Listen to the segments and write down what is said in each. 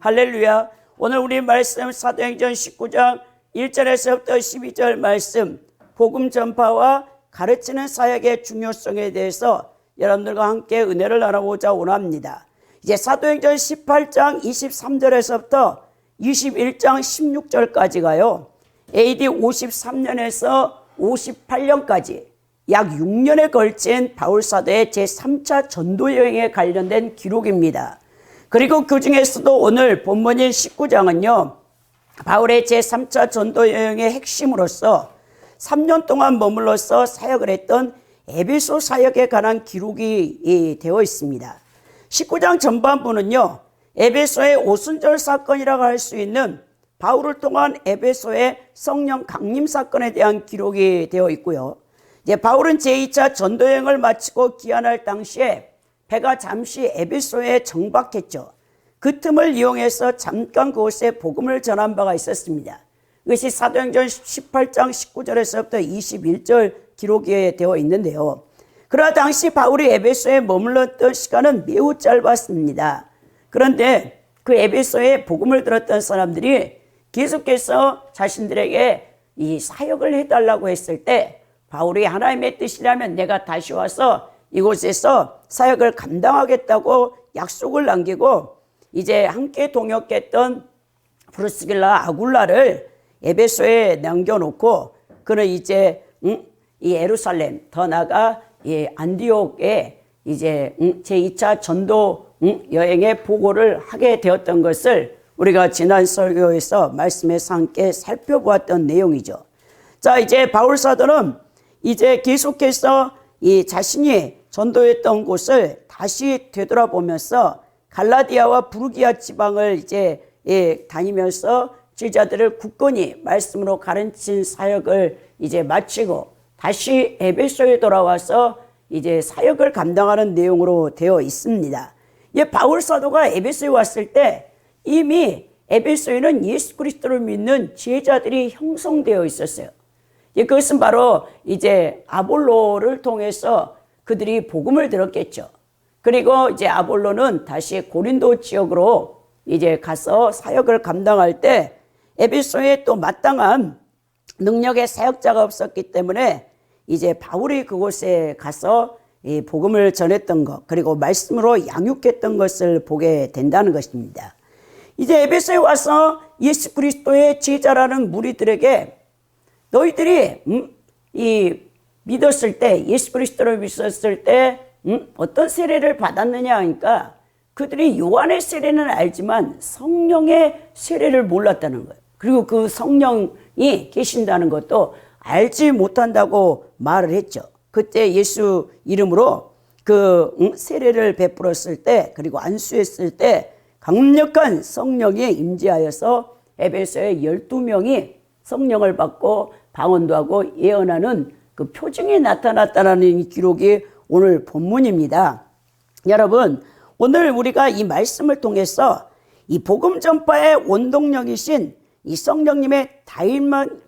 할렐루야. 오늘 우리 말씀 사도행전 19장 1절에서부터 12절 말씀, 복음 전파와 가르치는 사역의 중요성에 대해서 여러분들과 함께 은혜를 나눠보자 원합니다. 이제 사도행전 18장 23절에서부터 21장 16절까지가요, AD 53년에서 58년까지 약 6년에 걸친 바울사도의 제3차 전도 여행에 관련된 기록입니다. 그리고 그 중에서도 오늘 본문인 19장은요, 바울의 제3차 전도 여행의 핵심으로서 3년 동안 머물러서 사역을 했던 에베소 사역에 관한 기록이 되어 있습니다. 19장 전반부는요, 에베소의 오순절 사건이라고 할 수 있는 바울을 통한 에베소의 성령 강림 사건에 대한 기록이 되어 있고요. 이제 바울은 제2차 전도 여행을 마치고 귀환할 당시에 배가 잠시 에베소에 정박했죠. 그 틈을 이용해서 잠깐 그곳에 복음을 전한 바가 있었습니다. 이것이 사도행전 18장 19절에서부터 21절 기록에 되어 있는데요. 그러나 당시 바울이 에베소에 머물렀던 시간은 매우 짧았습니다. 그런데 그 에베소에 복음을 들었던 사람들이 계속해서 자신들에게 이 사역을 해달라고 했을 때 바울이 하나님의 뜻이라면 내가 다시 와서 이곳에서 사역을 감당하겠다고 약속을 남기고 이제 함께 동역했던 브루스길라 아굴라를 에베소에 남겨놓고 그는 이제 이 예루살렘 더 나아가 안디옥에 이제 제2차 전도 여행의 보고를 하게 되었던 것을 우리가 지난 설교에서 말씀에서 함께 살펴보았던 내용이죠. 자, 이제 바울 사도는 이제 계속해서 이 자신이 전도했던 곳을 다시 되돌아보면서 갈라디아와 부르기아 지방을 이제 다니면서 제자들을 굳건히 말씀으로 가르친 사역을 이제 마치고 다시 에베소에 돌아와서 이제 사역을 감당하는 내용으로 되어 있습니다. 바울 사도가 에베소에 왔을 때 이미 에베소에는 예수 그리스도를 믿는 제자들이 형성되어 있었어요. 그것은 바로 이제 아볼로를 통해서 그들이 복음을 들었겠죠. 그리고 이제 아볼로는 다시 고린도 지역으로 이제 가서 사역을 감당할 때 에베소에 또 마땅한 능력의 사역자가 없었기 때문에 이제 바울이 그곳에 가서 이 복음을 전했던 것, 그리고 말씀으로 양육했던 것을 보게 된다는 것입니다. 이제 에베소에 와서 예수 그리스도의 제자라는 무리들에게 너희들이 이 믿었을 때, 예수 그리스도를 믿었을 때 어떤 세례를 받았느냐 하니까 그들이 요한의 세례는 알지만 성령의 세례를 몰랐다는 거예요. 그리고 그 성령이 계신다는 것도 알지 못한다고 말을 했죠. 그때 예수 이름으로 그 세례를 베풀었을 때, 그리고 안수했을 때 강력한 성령이 임재하여서 에베소의 12명이 성령을 받고 방언도 하고 예언하는 그 표징이 나타났다는 기록이 오늘 본문입니다. 여러분, 오늘 우리가 이 말씀을 통해서 이 복음 전파의 원동력이신 이 성령님의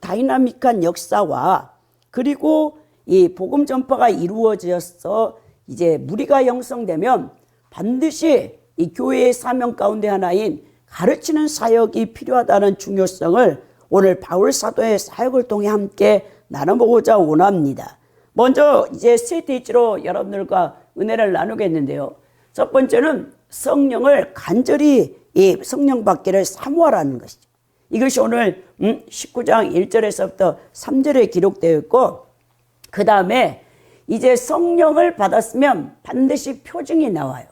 다이나믹한 역사와 그리고 이 복음 전파가 이루어져서 이제 무리가 형성되면 반드시 이 교회의 사명 가운데 하나인 가르치는 사역이 필요하다는 중요성을 오늘 바울 사도의 사역을 통해 함께 나눠보고자 원합니다. 먼저 이제 세 대지로 여러분들과 은혜를 나누겠는데요. 첫 번째는 성령을 간절히 이 성령 받기를 사모하라는 것이죠. 이것이 오늘 19장 1절에서부터 3절에 기록되어 있고, 그 다음에 이제 성령을 받았으면 반드시 표징이 나와요.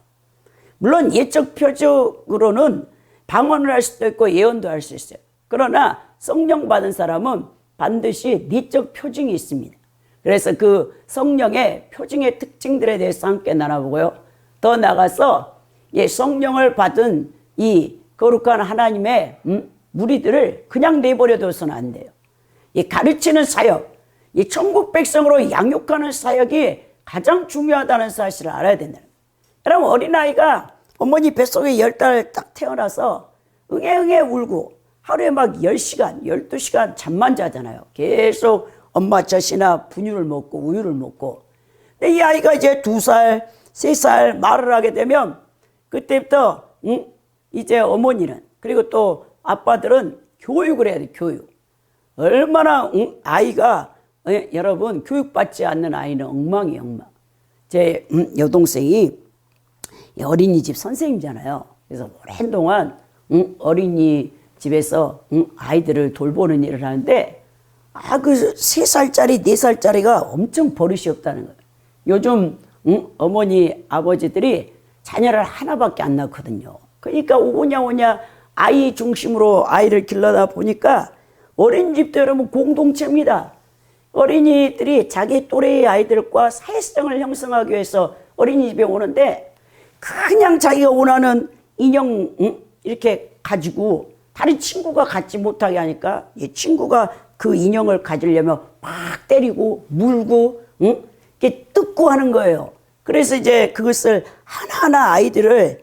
물론 예적 표적으로는 방언을 할 수도 있고 예언도 할 수 있어요. 그러나 성령 받은 사람은 반드시 내적 표징이 있습니다. 그래서 그 성령의 표징의 특징들에 대해서 함께 나눠보고요. 더 나아가서 성령을 받은 이 거룩한 하나님의 무리들을 그냥 내버려둬서는 안 돼요. 이 가르치는 사역, 이 천국 백성으로 양육하는 사역이 가장 중요하다는 사실을 알아야 된다. 여러분, 어린아이가 어머니 뱃속에 10달 딱 태어나서 응애응애 울고 하루에 막 10시간, 12시간 잠만 자잖아요. 계속 엄마 젖이나 분유를 먹고 우유를 먹고. 근데 이 아이가 이제 2살, 3살 말을 하게 되면 그때부터 이제 어머니는 그리고 또 아빠들은 교육을 해야 돼. 교육. 얼마나 아이가 여러분 교육받지 않는 아이는 엉망이에요. 엉망. 제 여동생이 어린이집 선생님이잖아요. 그래서 오랜 동안 어린이집에서 아이들을 돌보는 일을 하는데 그 3살짜리 4살짜리가 엄청 버릇이 없다는 거예요. 요즘 어머니 아버지들이 자녀를 하나밖에 안 낳거든요. 그러니까 오냐 아이 중심으로 아이를 길러다 보니까 어린이집도 여러분 공동체입니다. 어린이들이 자기 또래의 아이들과 사회성을 형성하기 위해서 어린이집에 오는데 그냥 자기가 원하는 인형 이렇게 가지고 다른 친구가 갖지 못하게 하니까 이 친구가 그 인형을 가지려면 막 때리고 물고 이렇게 뜯고 하는 거예요. 그래서 이제 그것을 하나하나 아이들을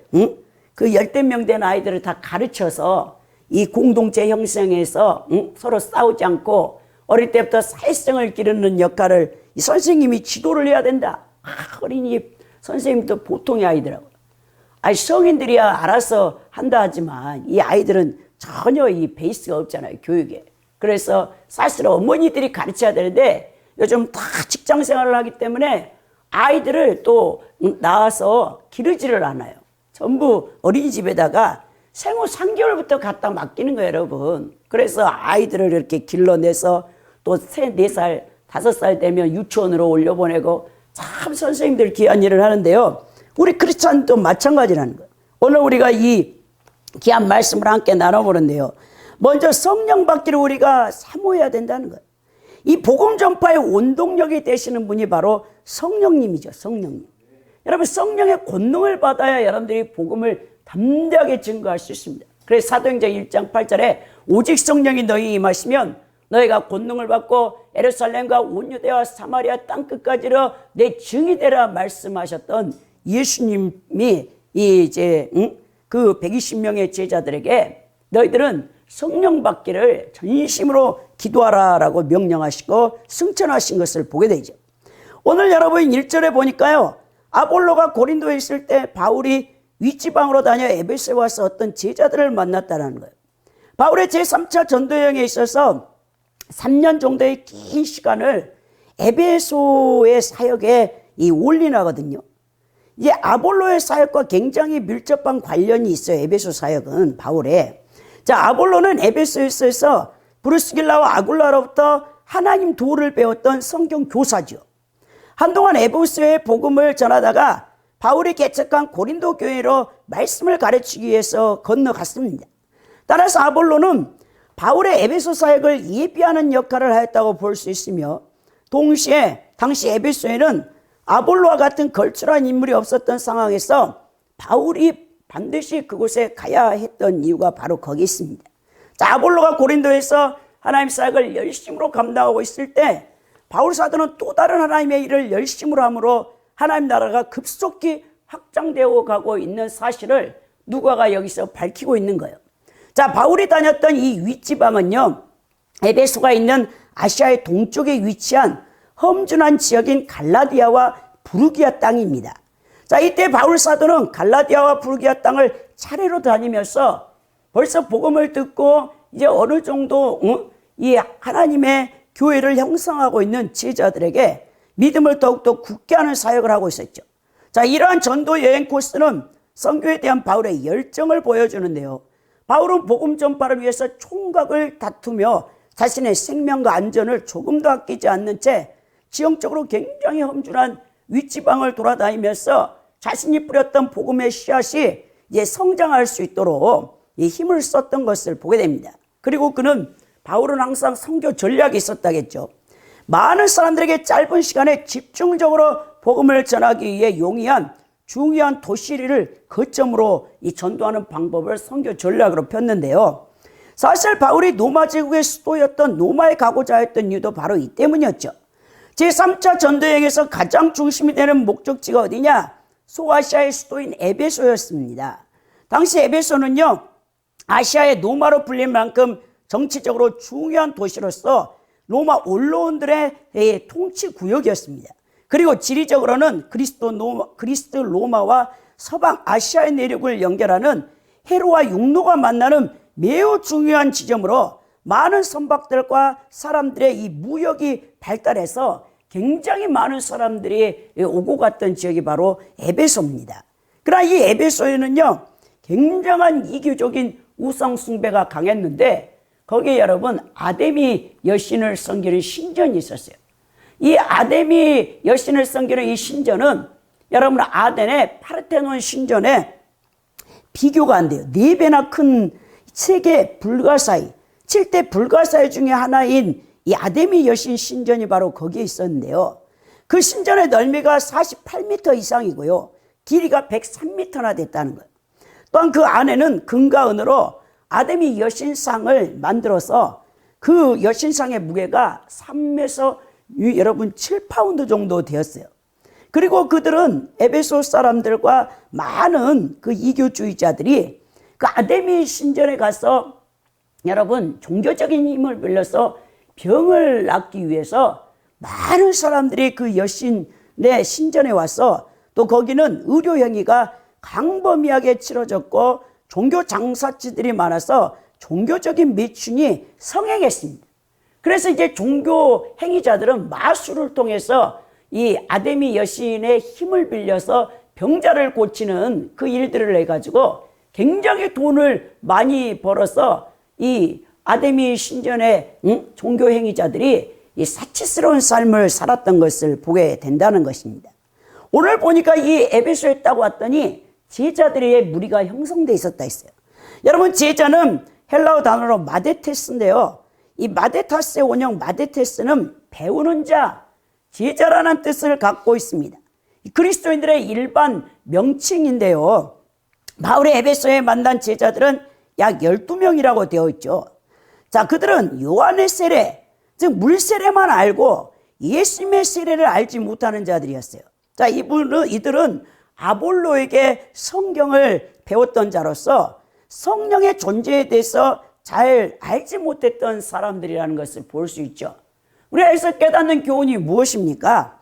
그 10명 된 아이들을 다 가르쳐서 이 공동체 형성에서 서로 싸우지 않고 어릴 때부터 사회성을 기르는 역할을 이 선생님이 지도를 해야 된다. 어린이집 선생님도 보통의 아이더라고요. 성인들이야 알아서 한다 하지만 이 아이들은 전혀 이 베이스가 없잖아요. 교육에. 그래서 사실 어머니들이 가르쳐야 되는데 요즘 다 직장 생활을 하기 때문에 아이들을 또 낳아서 기르지를 않아요. 전부 어린이집에다가 생후 3개월부터 갖다 맡기는 거예요, 여러분. 그래서 아이들을 이렇게 길러내서 또 3, 4살, 5살 되면 유치원으로 올려보내고 참 선생님들 귀한 일을 하는데요. 우리 크리스찬도 마찬가지라는 거예요. 오늘 우리가 이 귀한 말씀을 함께 나눠보는데요. 먼저 성령 받기를 우리가 사모해야 된다는 거예요. 이 복음 전파의 원동력이 되시는 분이 바로 성령님이죠. 성령님. 여러분 성령의 권능을 받아야 여러분들이 복음을 담대하게 증거할 수 있습니다. 그래서 사도행전 1장 8절에 오직 성령이 너희 임하시면 너희가 권능을 받고 예루살렘과 온 유대와 사마리아 땅끝까지로 내 증이 되라 말씀하셨던 예수님이 그 120명의 제자들에게 너희들은 성령 받기를 전심으로 기도하라라고 명령하시고 승천하신 것을 보게 되죠. 오늘 여러분 1절에 보니까요. 아볼로가 고린도에 있을 때 바울이 윗지방으로 다녀 에베소에 와서 어떤 제자들을 만났다는 거예요. 바울의 제3차 전도 여행에 있어서 3년 정도의 긴 시간을 에베소의 사역에 올인하거든요. 이제 아볼로의 사역과 굉장히 밀접한 관련이 있어요. 에베소 사역은 바울의. 자, 아볼로는 에베소에서 브루스길라와 아굴라로부터 하나님 도를 배웠던 성경 교사죠. 한동안 에베소의 복음을 전하다가 바울이 개척한 고린도 교회로 말씀을 가르치기 위해서 건너갔습니다. 따라서 아볼로는 바울의 에베소 사역을 예비하는 역할을 하였다고 볼 수 있으며 동시에 당시 에베소에는 아볼로와 같은 걸출한 인물이 없었던 상황에서 바울이 반드시 그곳에 가야 했던 이유가 바로 거기 있습니다. 자, 아볼로가 고린도에서 하나님 사역을 열심으로 감당하고 있을 때 바울 사도는 또 다른 하나님의 일을 열심으로 함으로 하나님 나라가 급속히 확장되어 가고 있는 사실을 누가가 여기서 밝히고 있는 거예요. 자, 바울이 다녔던 이 윗지방은요, 에베소가 있는 아시아의 동쪽에 위치한 험준한 지역인 갈라디아와 부르기아 땅입니다. 자, 이때 바울 사도는 갈라디아와 부르기아 땅을 차례로 다니면서 벌써 복음을 듣고 이제 어느 정도 이 하나님의 교회를 형성하고 있는 제자들에게 믿음을 더욱더 굳게 하는 사역을 하고 있었죠. 자, 이러한 전도 여행 코스는 선교에 대한 바울의 열정을 보여주는데요. 바울은 복음 전파를 위해서 총각을 다투며 자신의 생명과 안전을 조금도 아끼지 않는 채 지형적으로 굉장히 험준한 윗지방을 돌아다니면서 자신이 뿌렸던 복음의 씨앗이 이제 성장할 수 있도록 이 힘을 썼던 것을 보게 됩니다. 그리고 바울은 항상 선교 전략이 있었다겠죠. 많은 사람들에게 짧은 시간에 집중적으로 복음을 전하기 위해 용이한 중요한 도시를 거점으로 이 전도하는 방법을 선교 전략으로 폈는데요. 사실 바울이 로마 제국의 수도였던 로마에 가고자 했던 이유도 바로 이 때문이었죠. 제3차 전도여행에서 가장 중심이 되는 목적지가 어디냐? 소아시아의 수도인 에베소였습니다. 당시 에베소는요, 아시아의 로마로 불릴 만큼 정치적으로 중요한 도시로서 로마 원로원들의 통치 구역이었습니다. 그리고 지리적으로는 그리스 로마와 서방 아시아의 내륙을 연결하는 해로와 육로가 만나는 매우 중요한 지점으로 많은 선박들과 사람들의 이 무역이 발달해서 굉장히 많은 사람들이 오고 갔던 지역이 바로 에베소입니다. 그러나 이 에베소에는요, 굉장한 이교적인 우상 숭배가 강했는데 거기에 여러분 아데미 여신을 섬기는 신전이 있었어요. 이 아데미 여신을 섬기는 이 신전은 여러분 아덴의 파르테논 신전에 비교가 안 돼요. 4배나 큰 세계 불가사의 7대 불가사의 중에 하나인 이 아데미 여신 신전이 바로 거기에 있었는데요. 그 신전의 넓이가 48m 이상이고요. 길이가 103m나 됐다는 거예요. 또한 그 안에는 금과 은으로 아데미 여신상을 만들어서 그 여신상의 무게가 3에서 여러분 7파운드 정도 되었어요. 그리고 그들은 에베소 사람들과 많은 그 이교주의자들이 그 아데미 신전에 가서 여러분 종교적인 힘을 빌려서 병을 낫기 위해서 많은 사람들이 그 여신의 신전에 와서 또 거기는 의료 행위가 광범위하게 치러졌고 종교 장사치들이 많아서 종교적인 매춘이 성행했습니다. 그래서 이제 종교 행위자들은 마술을 통해서 이 아데미 여신의 힘을 빌려서 병자를 고치는 그 일들을 해가지고 굉장히 돈을 많이 벌어서 이 아데미 신전의 종교 행위자들이 이 사치스러운 삶을 살았던 것을 보게 된다는 것입니다. 오늘 보니까 이 에베소에 딱 왔더니 제자들의 무리가 형성되어 있었다 했어요. 여러분 제자는 헬라어 단어로 마데테스인데요. 이 마데타스의 원형 마데테스는 배우는 자, 제자라는 뜻을 갖고 있습니다. 그리스도인들의 일반 명칭인데요. 바울의 에베소에 만난 제자들은 약 12명이라고 되어 있죠. 자, 그들은 요한의 세례, 즉 물세례만 알고 예수님의 세례를 알지 못하는 자들이었어요. 자, 이들은 아볼로에게 성경을 배웠던 자로서 성령의 존재에 대해서 잘 알지 못했던 사람들이라는 것을 볼 수 있죠. 우리가 여기서 깨닫는 교훈이 무엇입니까?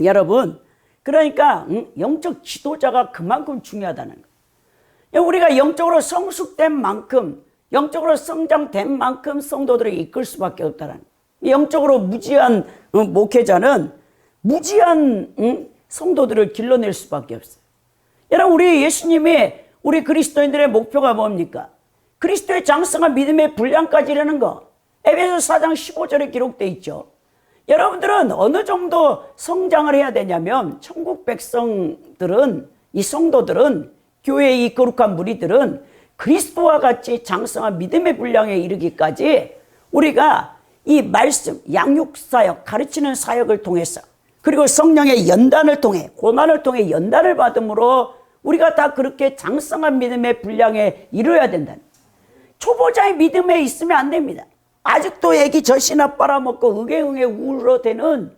여러분, 그러니까 영적 지도자가 그만큼 중요하다는 거예요. 우리가 영적으로 성숙된 만큼, 영적으로 성장된 만큼 성도들을 이끌 수밖에 없다는 거예요. 영적으로 무지한 목회자는 무지한 성도들을 길러낼 수밖에 없어요. 여러분, 우리 예수님이 우리 그리스도인들의 목표가 뭡니까? 그리스도의 장성한 믿음의 분량까지 이르는 거. 에베소 4장 15절에 기록되어 있죠. 여러분들은 어느 정도 성장을 해야 되냐면 천국 백성들은, 이 성도들은, 교회의 이 거룩한 무리들은 그리스도와 같이 장성한 믿음의 분량에 이르기까지 우리가 이 말씀, 양육사역, 가르치는 사역을 통해서 그리고 성령의 연단을 통해, 고난을 통해 연단을 받음으로 우리가 다 그렇게 장성한 믿음의 분량에 이르러야 된다는 거예요. 초보자의 믿음에 있으면 안 됩니다. 아직도 애기 젖이나 빨아먹고 의개응에 울어대는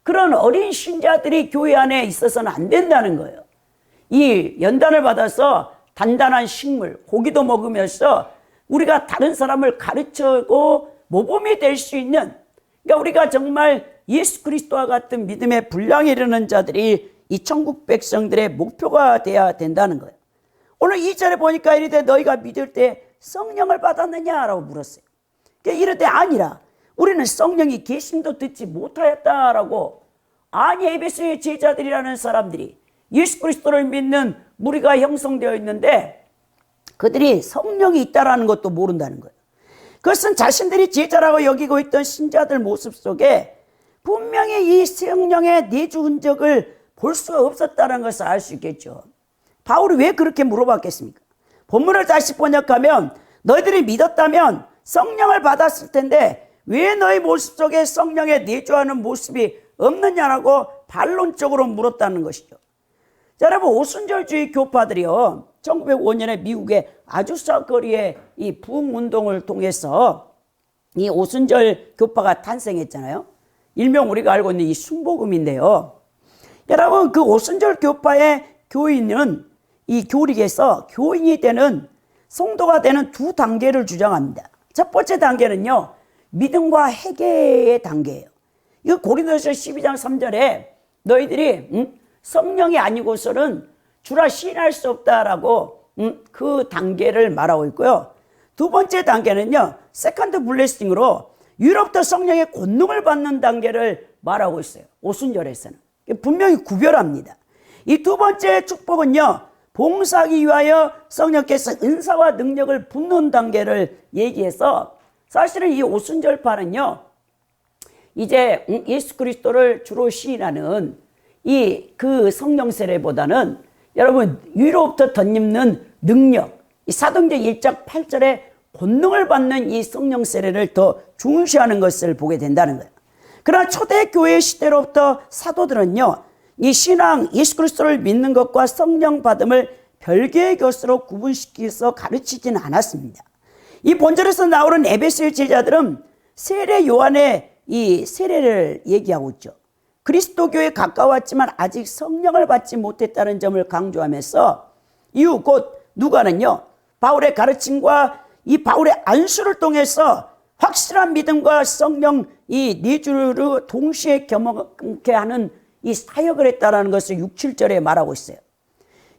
그런 어린 신자들이 교회 안에 있어서는 안 된다는 거예요. 이 연단을 받아서 단단한 식물, 고기도 먹으면서 우리가 다른 사람을 가르치고 모범이 될 수 있는, 그러니까 우리가 정말 예수 그리스도와 같은 믿음의 분량에 이르는 자들이 이 천국 백성들의 목표가 되어야 된다는 거예요. 오늘 2절에 보니까 이르되 너희가 믿을 때 성령을 받았느냐라고 물었어요. 이르되 아니라 우리는 성령이 계심도 듣지 못하였다라고. 아니, 에베소의 제자들이라는 사람들이 예수 그리스도를 믿는 무리가 형성되어 있는데 그들이 성령이 있다라는 것도 모른다는 거예요. 그것은 자신들이 제자라고 여기고 있던 신자들 모습 속에 분명히 이 성령의 내주 흔적을 볼 수가 없었다는 것을 알 수 있겠죠. 바울이 왜 그렇게 물어봤겠습니까? 본문을 다시 번역하면 너희들이 믿었다면 성령을 받았을 텐데 왜 너희 모습 속에 성령의 내주하는 모습이 없느냐라고 반론적으로 물었다는 것이죠. 자, 여러분, 오순절주의 교파들이요, 1905년에 미국의 아주사 거리의 이 부흥운동을 통해서 이 오순절 교파가 탄생했잖아요. 일명 우리가 알고 있는 이 순복음인데요. 여러분, 그 오순절 교파의 교인은 이 교리에서 교인이 되는, 성도가 되는 두 단계를 주장합니다. 첫 번째 단계는요, 믿음과 회개의 단계예요. 이거 고린도서 12장 3절에 너희들이 성령이 아니고서는 주라 시인할 수 없다라고 그 단계를 말하고 있고요. 두 번째 단계는요, 세컨드 블레싱으로 위로부터 성령의 권능을 받는 단계를 말하고 있어요. 오순절에서는. 분명히 구별합니다. 이 두 번째 축복은요, 봉사하기 위하여 성령께서 은사와 능력을 붓는 단계를 얘기해서 사실은 이 오순절파는요, 이제 예수 그리스도를 주로 시인하는 그 성령 세례보다는 여러분 위로부터 덧입는 능력, 이 사도행전 1장 8절에 권능을 받는 이 성령 세례를 더 중시하는 것을 보게 된다는 거예요. 그러나 초대교회 시대로부터 사도들은요, 이 신앙, 예수 그리스도를 믿는 것과 성령 받음을 별개의 것으로 구분시켜서 가르치지는 않았습니다. 이 본절에서 나오는 에베소의 제자들은 세례 요한의 이 세례를 얘기하고 있죠. 그리스도교에 가까웠지만 아직 성령을 받지 못했다는 점을 강조하면서 이후 곧 누가는요, 바울의 가르침과 이 바울의 안수를 통해서 확실한 믿음과 성령 이 내주를 동시에 경험케 하는 이 사역을 했다는 것을 6, 7절에 말하고 있어요.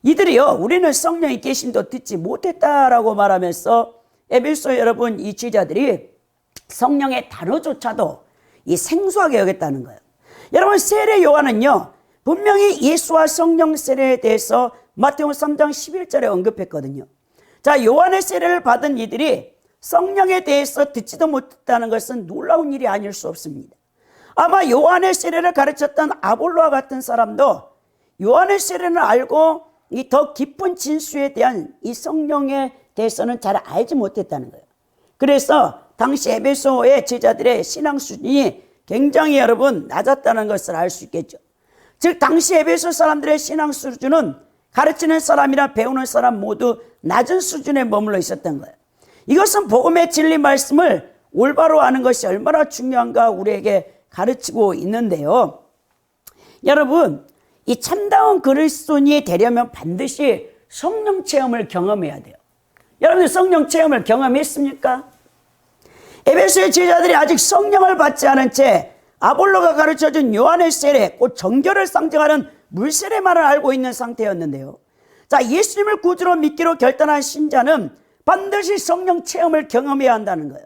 이들이요, 우리는 성령이 계심도 듣지 못했다라고 말하면서 에베소 여러분, 이 제자들이 성령의 단어조차도 이 생소하게 여겼다는 거예요. 여러분, 세례 요한은요, 분명히 예수와 성령 세례에 대해서 마태복음 3장 11절에 언급했거든요. 자, 요한의 세례를 받은 이들이 성령에 대해서 듣지도 못했다는 것은 놀라운 일이 아닐 수 없습니다. 아마 요한의 세례를 가르쳤던 아볼로와 같은 사람도 요한의 세례는 알고 이 더 깊은 진수에 대한 이 성령에 대해서는 잘 알지 못했다는 거예요. 그래서 당시 에베소의 제자들의 신앙 수준이 굉장히 여러분 낮았다는 것을 알 수 있겠죠. 즉 당시 에베소 사람들의 신앙 수준은 가르치는 사람이나 배우는 사람 모두 낮은 수준에 머물러 있었던 거예요. 이것은 복음의 진리 말씀을 올바로 아는 것이 얼마나 중요한가 우리에게 가르치고 있는데요. 여러분, 이 참다운 그리스도인이 되려면 반드시 성령 체험을 경험해야 돼요. 여러분들 성령 체험을 경험했습니까? 에베소의 제자들이 아직 성령을 받지 않은 채 아볼로가 가르쳐준 요한의 세례, 곧 정결을 상징하는 물세례만을 알고 있는 상태였는데요. 자, 예수님을 구주로 믿기로 결단한 신자는 반드시 성령 체험을 경험해야 한다는 거예요.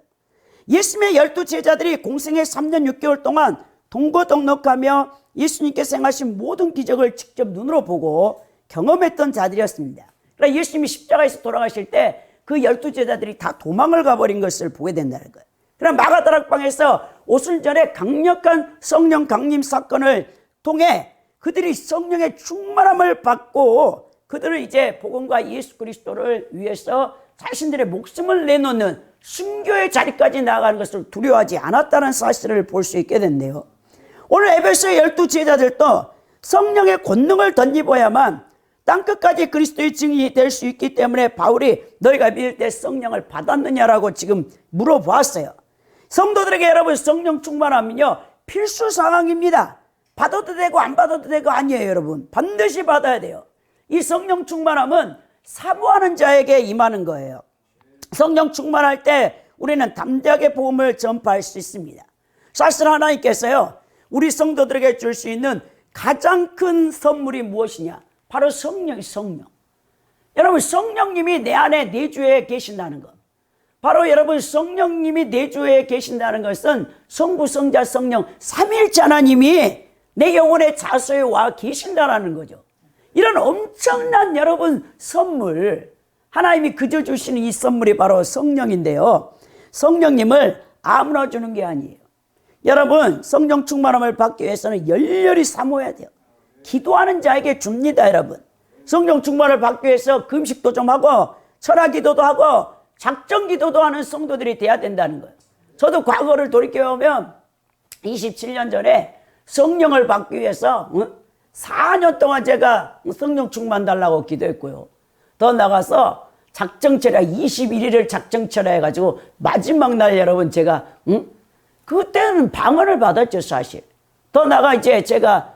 예수님의 12제자들이 공생의 3년 6개월 동안 동고동락하며 예수님께서 행하신 모든 기적을 직접 눈으로 보고 경험했던 자들이었습니다. 그러나 예수님이 십자가에서 돌아가실 때 그 12제자들이 다 도망을 가버린 것을 보게 된다는 거예요. 그러나 마가다락방에서 오순절에 강력한 성령 강림 사건을 통해 그들이 성령의 충만함을 받고 그들은 이제 복음과 예수 그리스도를 위해서 자신들의 목숨을 내놓는 순교의 자리까지 나아가는 것을 두려워하지 않았다는 사실을 볼 수 있게 됐네요. 오늘 에베소의 12제자들도 성령의 권능을 덧입어야만 땅끝까지 그리스도의 증인이 될 수 있기 때문에 바울이 너희가 믿을 때 성령을 받았느냐라고 지금 물어보았어요. 성도들에게 여러분 성령 충만하면요 필수 상황입니다. 받아도 되고 안 받아도 되고 아니에요. 여러분 반드시 받아야 돼요. 이 성령 충만함은 사모하는 자에게 임하는 거예요. 성령 충만할 때 우리는 담대하게 복음을 전파할 수 있습니다. 사실 하나님께서요 우리 성도들에게 줄 수 있는 가장 큰 선물이 무엇이냐? 바로 성령. 여러분 성령님이 내 안에 내주에 계신다는 것, 바로 여러분 성령님이 내주에 계신다는 것은 성부 성자 성령 삼위일체 하나님이 내 영혼의 자소에 와 계신다는 거죠. 이런 엄청난 여러분 선물, 하나님이 그저 주시는 이 선물이 바로 성령인데요, 성령님을 아무나 주는 게 아니에요. 여러분 성령 충만함을 받기 위해서는 열렬히 사모해야 돼요. 기도하는 자에게 줍니다. 여러분 성령 충만을 받기 위해서 금식도 좀 하고 철학기도도 하고 작정기도도 하는 성도들이 돼야 된다는 거예요. 저도 과거를 돌이켜보면 27년 전에 성령을 받기 위해서 4년 동안 제가 성령 충만 달라고 기도했고요. 더 나가서 작정철야 21일을 작정철야 해가지고 마지막 날 여러분 제가 그때는 방언을 받았죠. 사실 더 나가 이제 제가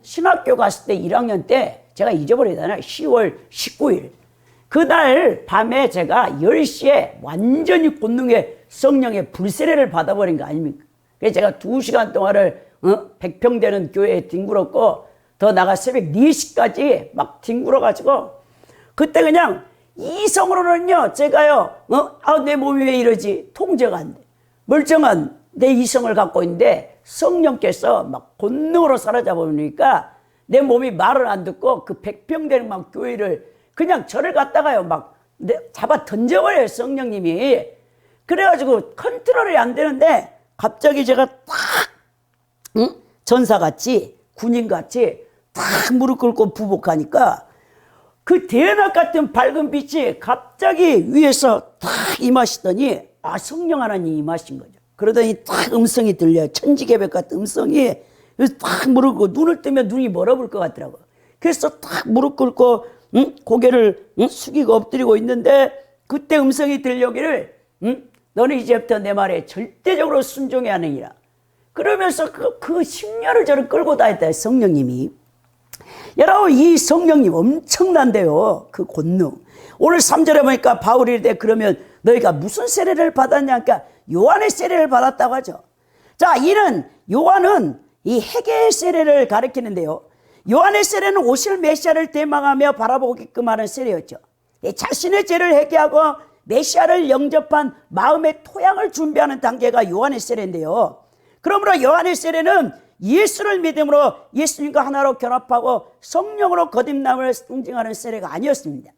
신학교 갔을 때 1학년 때 제가 잊어버리잖아요. 10월 19일 그날 밤에 제가 10시에 완전히 권능의 성령의 불세례를 받아버린 거 아닙니까? 그래서 제가 2시간 동안을 100평 되는 교회에 뒹굴었고 더 나가 새벽 4시까지 막 뒹굴어가지고 그때 그냥 이성으로는요, 제가요, 내 몸이 왜 이러지? 통제가 안 돼. 멀쩡한 내 이성을 갖고 있는데 성령께서 막 본능으로 사로잡으니까 내 몸이 말을 안 듣고 그 백평되는 막 교회를 그냥 저를 갖다가요, 막 잡아 던져버려요, 성령님이. 그래가지고 컨트롤이 안 되는데 갑자기 제가 딱, 전사같이, 군인같이 딱 무릎 꿇고 부복하니까 그 대낮 같은 밝은 빛이 갑자기 위에서 딱 임하시더니 성령 하나님이 임하신 거죠. 그러더니 딱 음성이 들려요. 천지개벽 같은 음성이. 그래서 딱 무릎 꿇고 눈을 뜨면 눈이 멀어볼 것 같더라고요. 그래서 딱 무릎 꿇고 고개를 숙이고 엎드리고 있는데 그때 음성이 들려오기를 너는 이제부터 내 말에 절대적으로 순종해야 하느니라. 그러면서 그 10년을 저를 끌고 다녔다, 성령님이. 여러분, 이 성령님 엄청난데요, 그 권능. 오늘 3절에 보니까 바울이 이르되 그러면 너희가 무슨 세례를 받았냐? 그러니까 요한의 세례를 받았다고 하죠. 자, 요한은 이 회개의 세례를 가리키는데요. 요한의 세례는 오실 메시아를 대망하며 바라보게끔 하는 세례였죠. 자신의 죄를 회개하고 메시아를 영접한 마음의 토양을 준비하는 단계가 요한의 세례인데요. 그러므로 요한의 세례는 예수를 믿음으로 예수님과 하나로 결합하고 성령으로 거듭남을 상징하는 세례가 아니었습니다.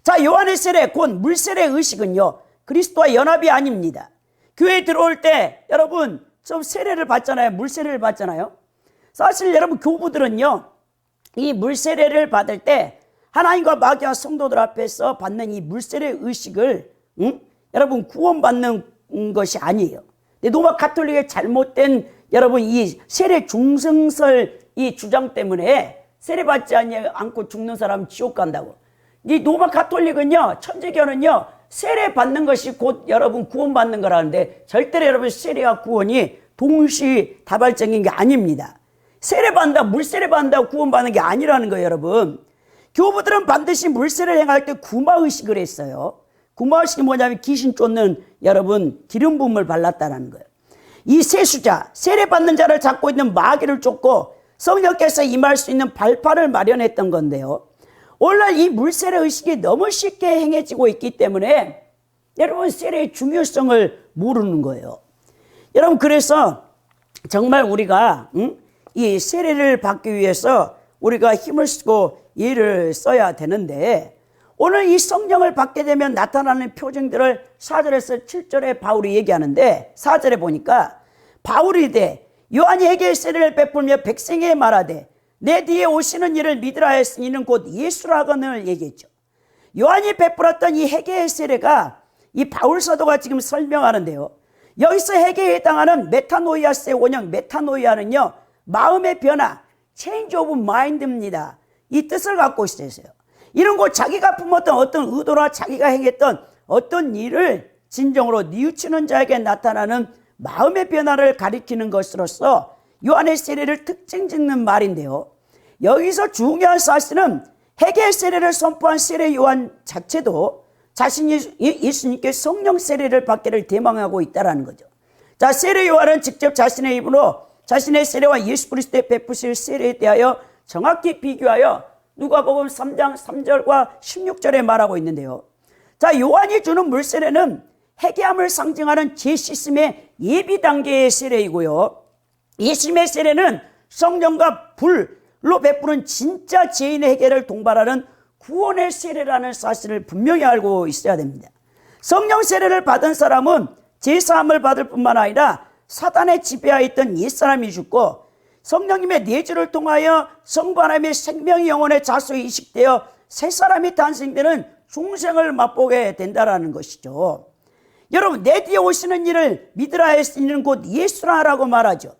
자, 요한의 세례, 곧 물세례 의식은요, 그리스도와 연합이 아닙니다. 교회에 들어올 때 여러분 좀 세례를 받잖아요. 물세례를 받잖아요. 사실 여러분 교부들은요, 이 물세례를 받을 때 하나님과 마귀와 성도들 앞에서 받는 이 물세례 의식을 여러분 구원받는 것이 아니에요. 근데 로마 가톨릭의 잘못된 여러분 이 세례 중성설 이 주장 때문에 세례 받지 않고 죽는 사람은 지옥 간다고. 이 로마 가톨릭은요, 천주교는요, 세례 받는 것이 곧 여러분 구원받는 거라는데 절대로 여러분 세례와 구원이 동시다발적인 게 아닙니다. 세례 받는다, 물세례 받는다고 구원받는 게 아니라는 거예요, 여러분. 교부들은 반드시 물세례를 행할 때 구마의식을 했어요. 구마의식이 뭐냐면 귀신 쫓는 여러분 기름 부음을 발랐다는 거예요. 이 세수자, 세례 받는 자를 잡고 있는 마귀를 쫓고 성령께서 임할 수 있는 발판을 마련했던 건데요. 오늘날 이 물세례 의식이 너무 쉽게 행해지고 있기 때문에 여러분 세례의 중요성을 모르는 거예요. 여러분, 그래서 정말 우리가 이 세례를 받기 위해서 우리가 힘을 쓰고 일을 써야 되는데, 오늘 이 성령을 받게 되면 나타나는 표징들을 4절에서 7절에 바울이 얘기하는데, 4절에 보니까 바울이 이르되 요한이 회개의 세례를 베풀며 백성에게 말하되 내 뒤에 오시는 이를 믿으라 했으니 이는 곧 예수라고는 얘기했죠. 요한이 베풀었던 이 회개의 세례가 이 바울 사도가 지금 설명하는데요. 여기서 회개에 해당하는 메타노이아스의 원형, 메타노이아는요, 마음의 변화, change of mind입니다. 이 뜻을 갖고 있어요. 이런 거 자기가 품었던 어떤 의도나 자기가 행했던 어떤 일을 진정으로 뉘우치는 자에게 나타나는 마음의 변화를 가리키는 것으로서 요한의 세례를 특징 짓는 말인데요. 여기서 중요한 사실은 회개의 세례를 선포한 세례 요한 자체도 자신이 예수님께 성령 세례를 받기를 대망하고 있다는 거죠. 자, 세례 요한은 직접 자신의 입으로 자신의 세례와 예수 그리스도의 베푸실 세례에 대하여 정확히 비교하여 누가복음 3장 3절과 16절에 말하고 있는데요. 자, 요한이 주는 물세례는 회개함을 상징하는 재씻음의 예비 단계의 세례이고요. 예수님의 세례는 성령과 불로 베푸는 진짜 죄인의 회개를 동반하는 구원의 세례라는 사실을 분명히 알고 있어야 됩니다. 성령 세례를 받은 사람은 제사함을 받을 뿐만 아니라 사단의 지배하에 있던 옛사람이 죽고 성령님의 내주를 통하여 성부 하나님의 생명이 영혼의 자소에 이식되어 새 사람이 탄생되는 중생을 맛보게 된다는 것이죠. 여러분, 내 뒤에 오시는 이를 믿으라 했으니는 곧 예수라라고 말하죠.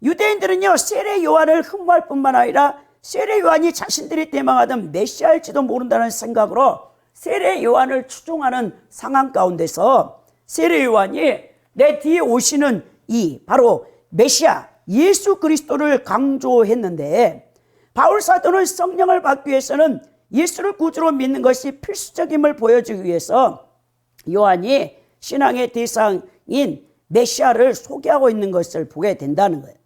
유대인들은요, 세례 요한을 흠모할 뿐만 아니라 세례 요한이 자신들이 대망하던 메시아일지도 모른다는 생각으로 세례 요한을 추종하는 상황 가운데서 세례 요한이 내 뒤에 오시는 이 바로 메시아 예수 그리스도를 강조했는데, 바울 사도는 성령을 받기 위해서는 예수를 구주로 믿는 것이 필수적임을 보여주기 위해서 요한이 신앙의 대상인 메시아를 소개하고 있는 것을 보게 된다는 거예요.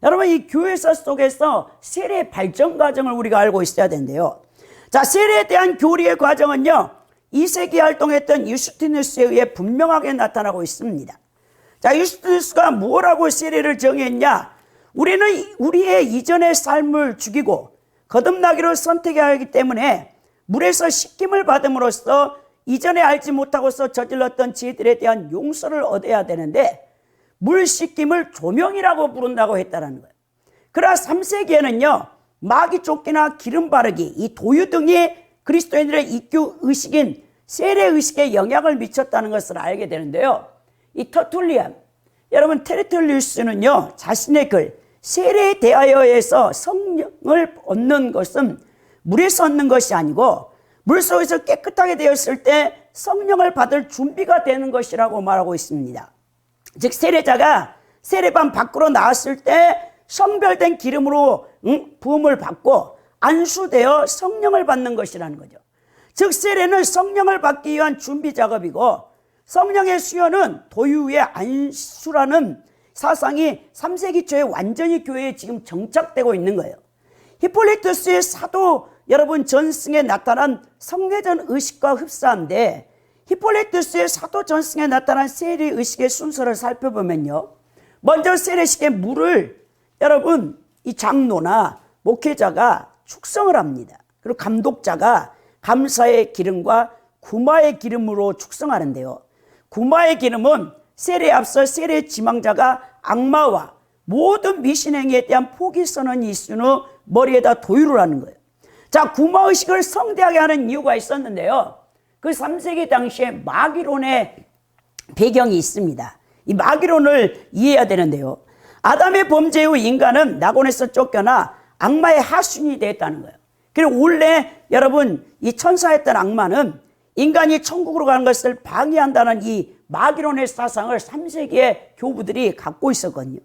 여러분, 이 교회사 속에서 세례 발전 과정을 우리가 알고 있어야 되는데요. 자, 세례에 대한 교리의 과정은요, 2세기 활동했던 유스티누스에 의해 분명하게 나타나고 있습니다. 자, 유스티누스가 뭐라고 세례를 정했냐? 우리는 우리의 이전의 삶을 죽이고 거듭나기로 선택해야 하기 때문에 물에서 씻김을 받음으로써 이전에 알지 못하고서 저질렀던 죄들에 대한 용서를 얻어야 되는데 물 씻김을 조명이라고 부른다고 했다는 거예요. 그러나 3세기에는요, 마귀 쫓기나 기름 바르기, 이 도유 등이 그리스도인들의 입교 의식인 세례 의식에 영향을 미쳤다는 것을 알게 되는데요. 이 터툴리안, 여러분 테르툴리우스는요, 자신의 글 세례에 대하여에서 성령을 얻는 것은 물에서 얻는 것이 아니고 물속에서 깨끗하게 되었을 때 성령을 받을 준비가 되는 것이라고 말하고 있습니다. 즉 세례자가 세례반 밖으로 나왔을 때 성별된 기름으로 부음을 받고 안수되어 성령을 받는 것이라는 거죠. 즉 세례는 성령을 받기 위한 준비 작업이고 성령의 수요는 도유의 안수라는 사상이 3세기 초에 완전히 교회에 지금 정착되고 있는 거예요. 히폴리투스의 사도 여러분 전승에 나타난 성례전 의식과 흡사한데 히폴리투스의 사도 전승에 나타난 세례 의식의 순서를 살펴보면요, 먼저 세례식에 물을 여러분 이 장로나 목회자가 축성을 합니다. 그리고 감독자가 감사의 기름과 구마의 기름으로 축성하는데요, 구마의 기름은 세례에 앞서 세례 지망자가 악마와 모든 미신행위에 대한 포기 선언이 있은 후 머리에다 도유를 하는 거예요. 자, 구마의식을 성대하게 하는 이유가 있었는데요, 그 3세기 당시에 마귀론의 배경이 있습니다. 이 마귀론을 이해해야 되는데요, 아담의 범죄 후 인간은 낙원에서 쫓겨나 악마의 하순이 되었다는 거예요. 그리고 원래 여러분 이 천사였던 악마는 인간이 천국으로 가는 것을 방해한다는 이 마귀론의 사상을 3세기의 교부들이 갖고 있었거든요.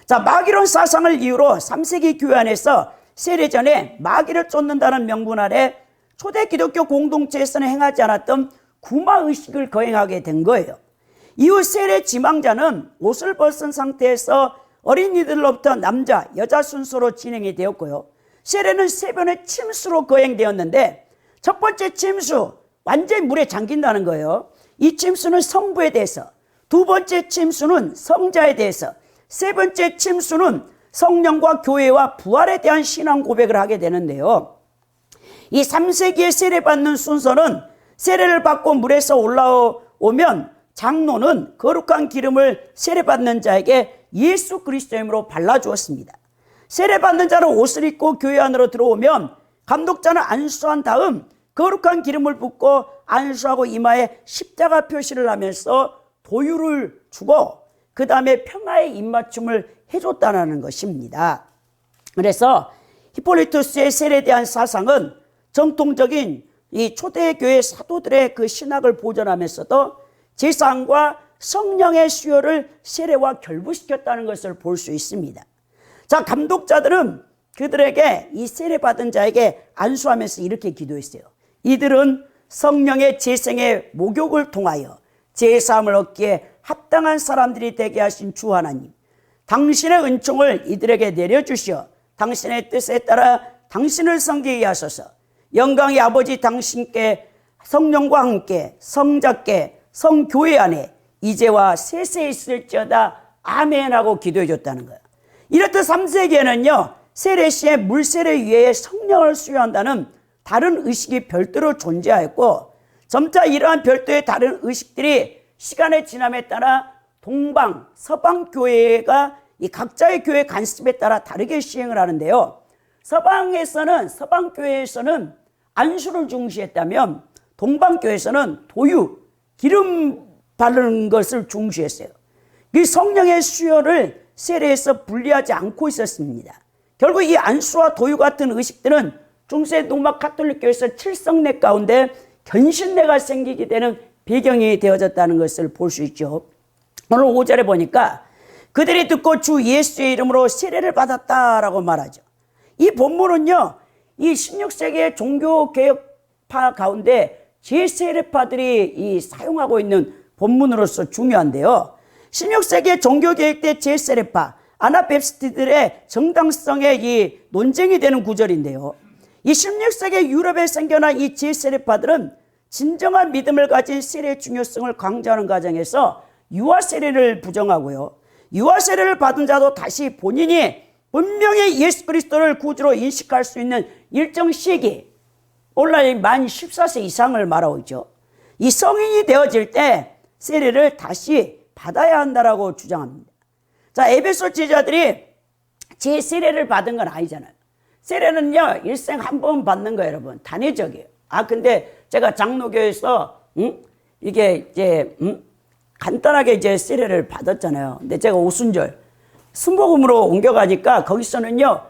자, 마귀론 사상을 이유로 3세기 교회 안에서 세례 전에 마귀를 쫓는다는 명분 아래 초대 기독교 공동체에서는 행하지 않았던 구마의식을 거행하게 된 거예요. 이후 세례 지망자는 옷을 벗은 상태에서 어린이들로부터 남자, 여자 순서로 진행이 되었고요, 세례는 세 번의 침수로 거행되었는데 첫 번째 침수, 완전히 물에 잠긴다는 거예요. 이 침수는 성부에 대해서, 두 번째 침수는 성자에 대해서, 세 번째 침수는 성령과 교회와 부활에 대한 신앙 고백을 하게 되는데요, 이 3세기에 세례받는 순서는 세례를 받고 물에서 올라오면 장로는 거룩한 기름을 세례받는 자에게 예수 그리스도의 이름으로 발라주었습니다. 세례받는 자는 옷을 입고 교회 안으로 들어오면 감독자는 안수한 다음 거룩한 기름을 붓고 안수하고 이마에 십자가 표시를 하면서 도유를 주고 그 다음에 평화의 입맞춤을 해줬다는 것입니다. 그래서 히폴리투스의 세례에 대한 사상은 정통적인 이 초대교회 사도들의 그 신학을 보존하면서도 제사함과 성령의 수요를 세례와 결부시켰다는 것을 볼 수 있습니다. 자, 감독자들은 그들에게 이 세례받은 자에게 안수하면서 이렇게 기도했어요. 이들은 성령의 재생의 목욕을 통하여 제사함을 얻기에 합당한 사람들이 되게 하신 주 하나님, 당신의 은총을 이들에게 내려주시어 당신의 뜻에 따라 당신을 섬기게 하소서. 영광의 아버지 당신께 성령과 함께 성자께 성교회 안에 이제와 세세 있을지어다 아멘 하고 기도해 줬다는 거예요. 이렇듯 3세기에는요 세례 시에 물세례 위에 성령을 수여한다는 다른 의식이 별도로 존재하였고, 점차 이러한 별도의 다른 의식들이 시간의 지남에 따라 동방, 서방 교회가 이 각자의 교회 관습에 따라 다르게 시행을 하는데요, 서방 교회에서는 안수를 중시했다면 동방 교회에서는 도유, 기름 바르는 것을 중시했어요. 이 성령의 수요를 세례에서 분리하지 않고 있었습니다. 결국 이 안수와 도유 같은 의식들은 중세 로마 가톨릭 교회에서 7성례 가운데 견신례가 생기게 되는 배경이 되어졌다는 것을 볼 수 있죠. 오늘 5절에 보니까 그들이 듣고 주 예수의 이름으로 세례를 받았다라고 말하죠. 이 본문은요, 이 16세기의 종교개혁파 가운데 제세례파들이 이 사용하고 있는 본문으로서 중요한데요, 16세기의 종교개혁 때 제세례파 아나베프스트들의 정당성에 이 논쟁이 되는 구절인데요, 이 16세기 유럽에 생겨난 이 제세례파들은 진정한 믿음을 가진 세례의 중요성을 강조하는 과정에서 유아 세례를 부정하고요. 유아 세례를 받은 자도 다시 본인이 분명히 예수 그리스도를 구주로 인식할 수 있는 일정 시기, 오늘날 만 14세 이상을 말하고 있죠. 이 성인이 되어질 때 세례를 다시 받아야 한다라고 주장합니다. 자, 에베소 제자들이 제 세례를 받은 건 아니잖아요. 세례는요, 일생 한 번 받는 거예요, 여러분. 단회적이에요. 근데 제가 장로교에서, 이게 이제, 간단하게 이제 세례를 받았잖아요. 근데 제가 오순절, 순복음으로 옮겨가니까 거기서는요,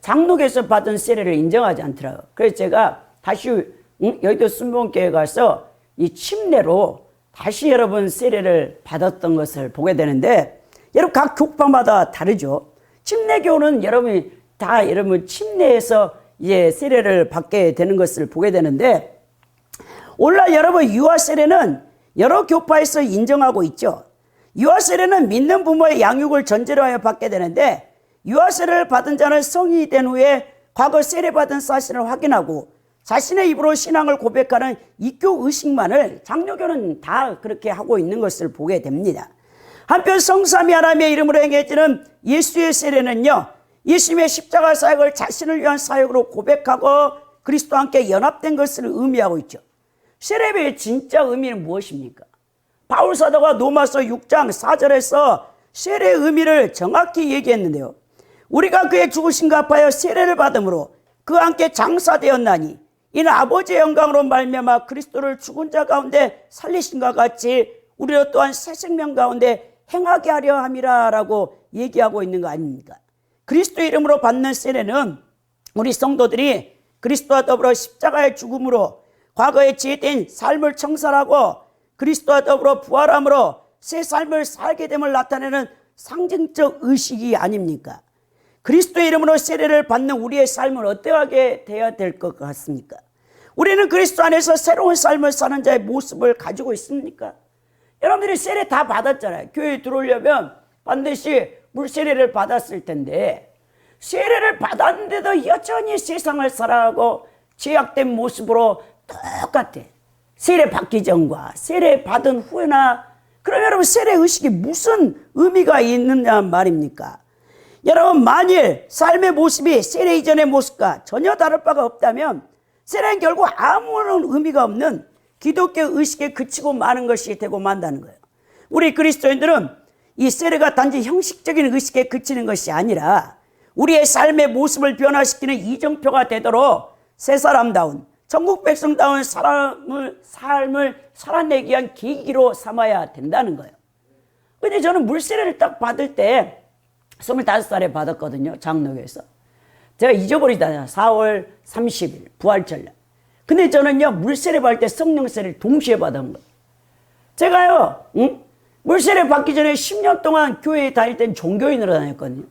장로교에서 받은 세례를 인정하지 않더라고요. 그래서 제가 다시, 여의도 순복음교회 가서 이 침례로 다시 여러분 세례를 받았던 것을 보게 되는데, 여러분 각 교파마다 다르죠. 침례교는 여러분 침례에서 이제 세례를 받게 되는 것을 보게 되는데, 오늘날 여러분 유아 세례는 여러 교파에서 인정하고 있죠. 유아 세례는 믿는 부모의 양육을 전제로 하여 받게 되는데, 유아 세례를 받은 자는 성인이 된 후에 과거 세례 받은 사실을 확인하고 자신의 입으로 신앙을 고백하는 입교 의식만을 장로교는 다 그렇게 하고 있는 것을 보게 됩니다. 한편 성삼위 하나님의 이름으로 행해지는 예수의 세례는요, 예수님의 십자가 사역을 자신을 위한 사역으로 고백하고 그리스도와 함께 연합된 것을 의미하고 있죠. 세례의 진짜 의미는 무엇입니까? 바울 사도가 로마서 6장 4절에서 세례의 의미를 정확히 얘기했는데요. 우리가 그의 죽으심과 합하여 세례를 받음으로 그와 함께 장사되었나니 이는 아버지의 영광으로 말미암아 그리스도를 죽은 자 가운데 살리신과 같이 우리로 또한 새 생명 가운데 행하게 하려 함이라 라고 얘기하고 있는 거 아닙니까? 그리스도 이름으로 받는 세례는 우리 성도들이 그리스도와 더불어 십자가의 죽음으로 과거에 지혜된 삶을 청산하고 그리스도와 더불어 부활함으로 새 삶을 살게 됨을 나타내는 상징적 의식이 아닙니까? 그리스도의 이름으로 세례를 받는 우리의 삶을 어떻게 되어야 될 것 같습니까? 우리는 그리스도 안에서 새로운 삶을 사는 자의 모습을 가지고 있습니까? 여러분들이 세례 다 받았잖아요. 교회에 들어오려면 반드시 물세례를 받았을 텐데, 세례를 받았는데도 여전히 세상을 살아가고 죄악된 모습으로 똑같아. 세례 받기 전과 세례 받은 후나. 그럼 여러분 세례 의식이 무슨 의미가 있느냐 말입니까? 여러분 만일 삶의 모습이 세례 이전의 모습과 전혀 다를 바가 없다면 세례는 결국 아무런 의미가 없는 기독교 의식에 그치고 마는 것이 되고 만다는 거예요. 우리 그리스도인들은 이 세례가 단지 형식적인 의식에 그치는 것이 아니라 우리의 삶의 모습을 변화시키는 이정표가 되도록 새 사람다운 천국 백성다운 삶을 살아내기 위한 계기로 삼아야 된다는 거예요. 근데 저는 물세례를 딱 받을 때 25살에 받았거든요. 장로교에서. 제가 잊어버리잖아요. 4월 30일 부활절 날. 근데 저는요 물세례 받을 때 성령세례를 동시에 받은 거예요. 제가요 물세례 받기 전에 10년 동안 교회에 다닐 땐 종교인으로 다녔거든요.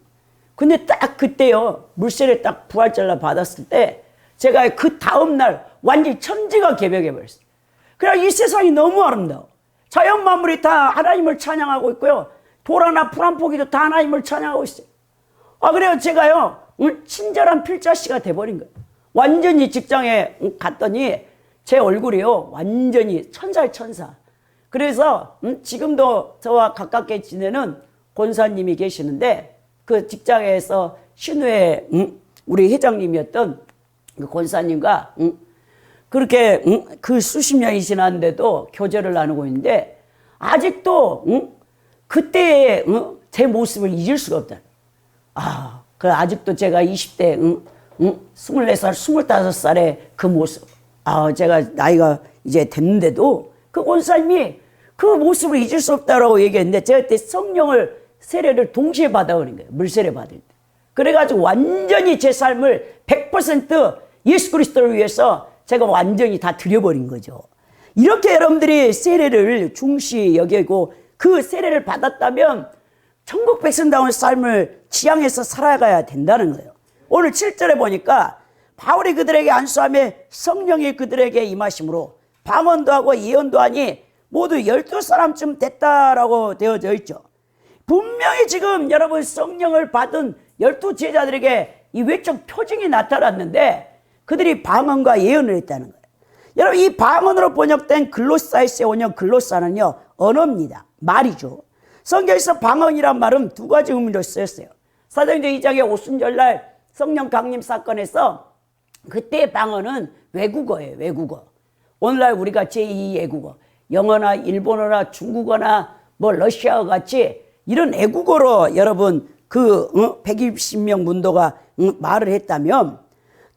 근데 딱 그때요 물세례 딱 부활절 날 받았을 때 제가 그 다음날 완전히 천지가 개벽해버렸어요. 그래 이 세상이 너무 아름다워. 자연 만물이 다 하나님을 찬양하고 있고요. 돌아나 풀 한 포기도 다 하나님을 찬양하고 있어요. 그래요 제가요 친절한 필자씨가 돼버린 거예요. 완전히 직장에 갔더니 제 얼굴이요 완전히 천사의 천사. 그래서 지금도 저와 가깝게 지내는 권사님이 계시는데 그 직장에서 신우회 우리 회장님이었던 그 권사님과 그렇게 그 수십 년이 지났는데도 교제를 나누고 있는데 아직도 그때의 제 모습을 잊을 수가 없다. 그 아직도 제가 20대 24살 25살의 그 모습, 제가 나이가 이제 됐는데도 그 권사님이 그 모습을 잊을 수 없다라고 얘기했는데 제가 그때 성령을 세례를 동시에 받아버린 거예요. 물세례 받을 때. 그래가지고 완전히 제 삶을 100% 예수 그리스도를 위해서 제가 완전히 다 드려버린 거죠. 이렇게 여러분들이 세례를 중시 여기고 그 세례를 받았다면 천국 백성다운 삶을 지향해서 살아가야 된다는 거예요. 오늘 7절에 보니까 바울이 그들에게 안수하며 성령이 그들에게 임하심으로 방언도 하고 예언도 하니 모두 12사람쯤 됐다라고 되어져 있죠. 분명히 지금 여러분 성령을 받은 12제자들에게 이 외적 표징이 나타났는데 그들이 방언과 예언을 했다는 거예요. 여러분 이 방언으로 번역된 글로사에서의 원형 글로사는요 언어입니다. 말이죠. 성경에서 방언이란 말은 두 가지 의미로 쓰였어요. 사도행전 2장의 오순절날 성령 강림 사건에서 그때 방언은 외국어예요. 외국어. 오늘날 우리가 제2 외국어 영어나 일본어나 중국어나 뭐 러시아어 같이 이런 애국어로 여러분 그 120명 문도가 말을 했다면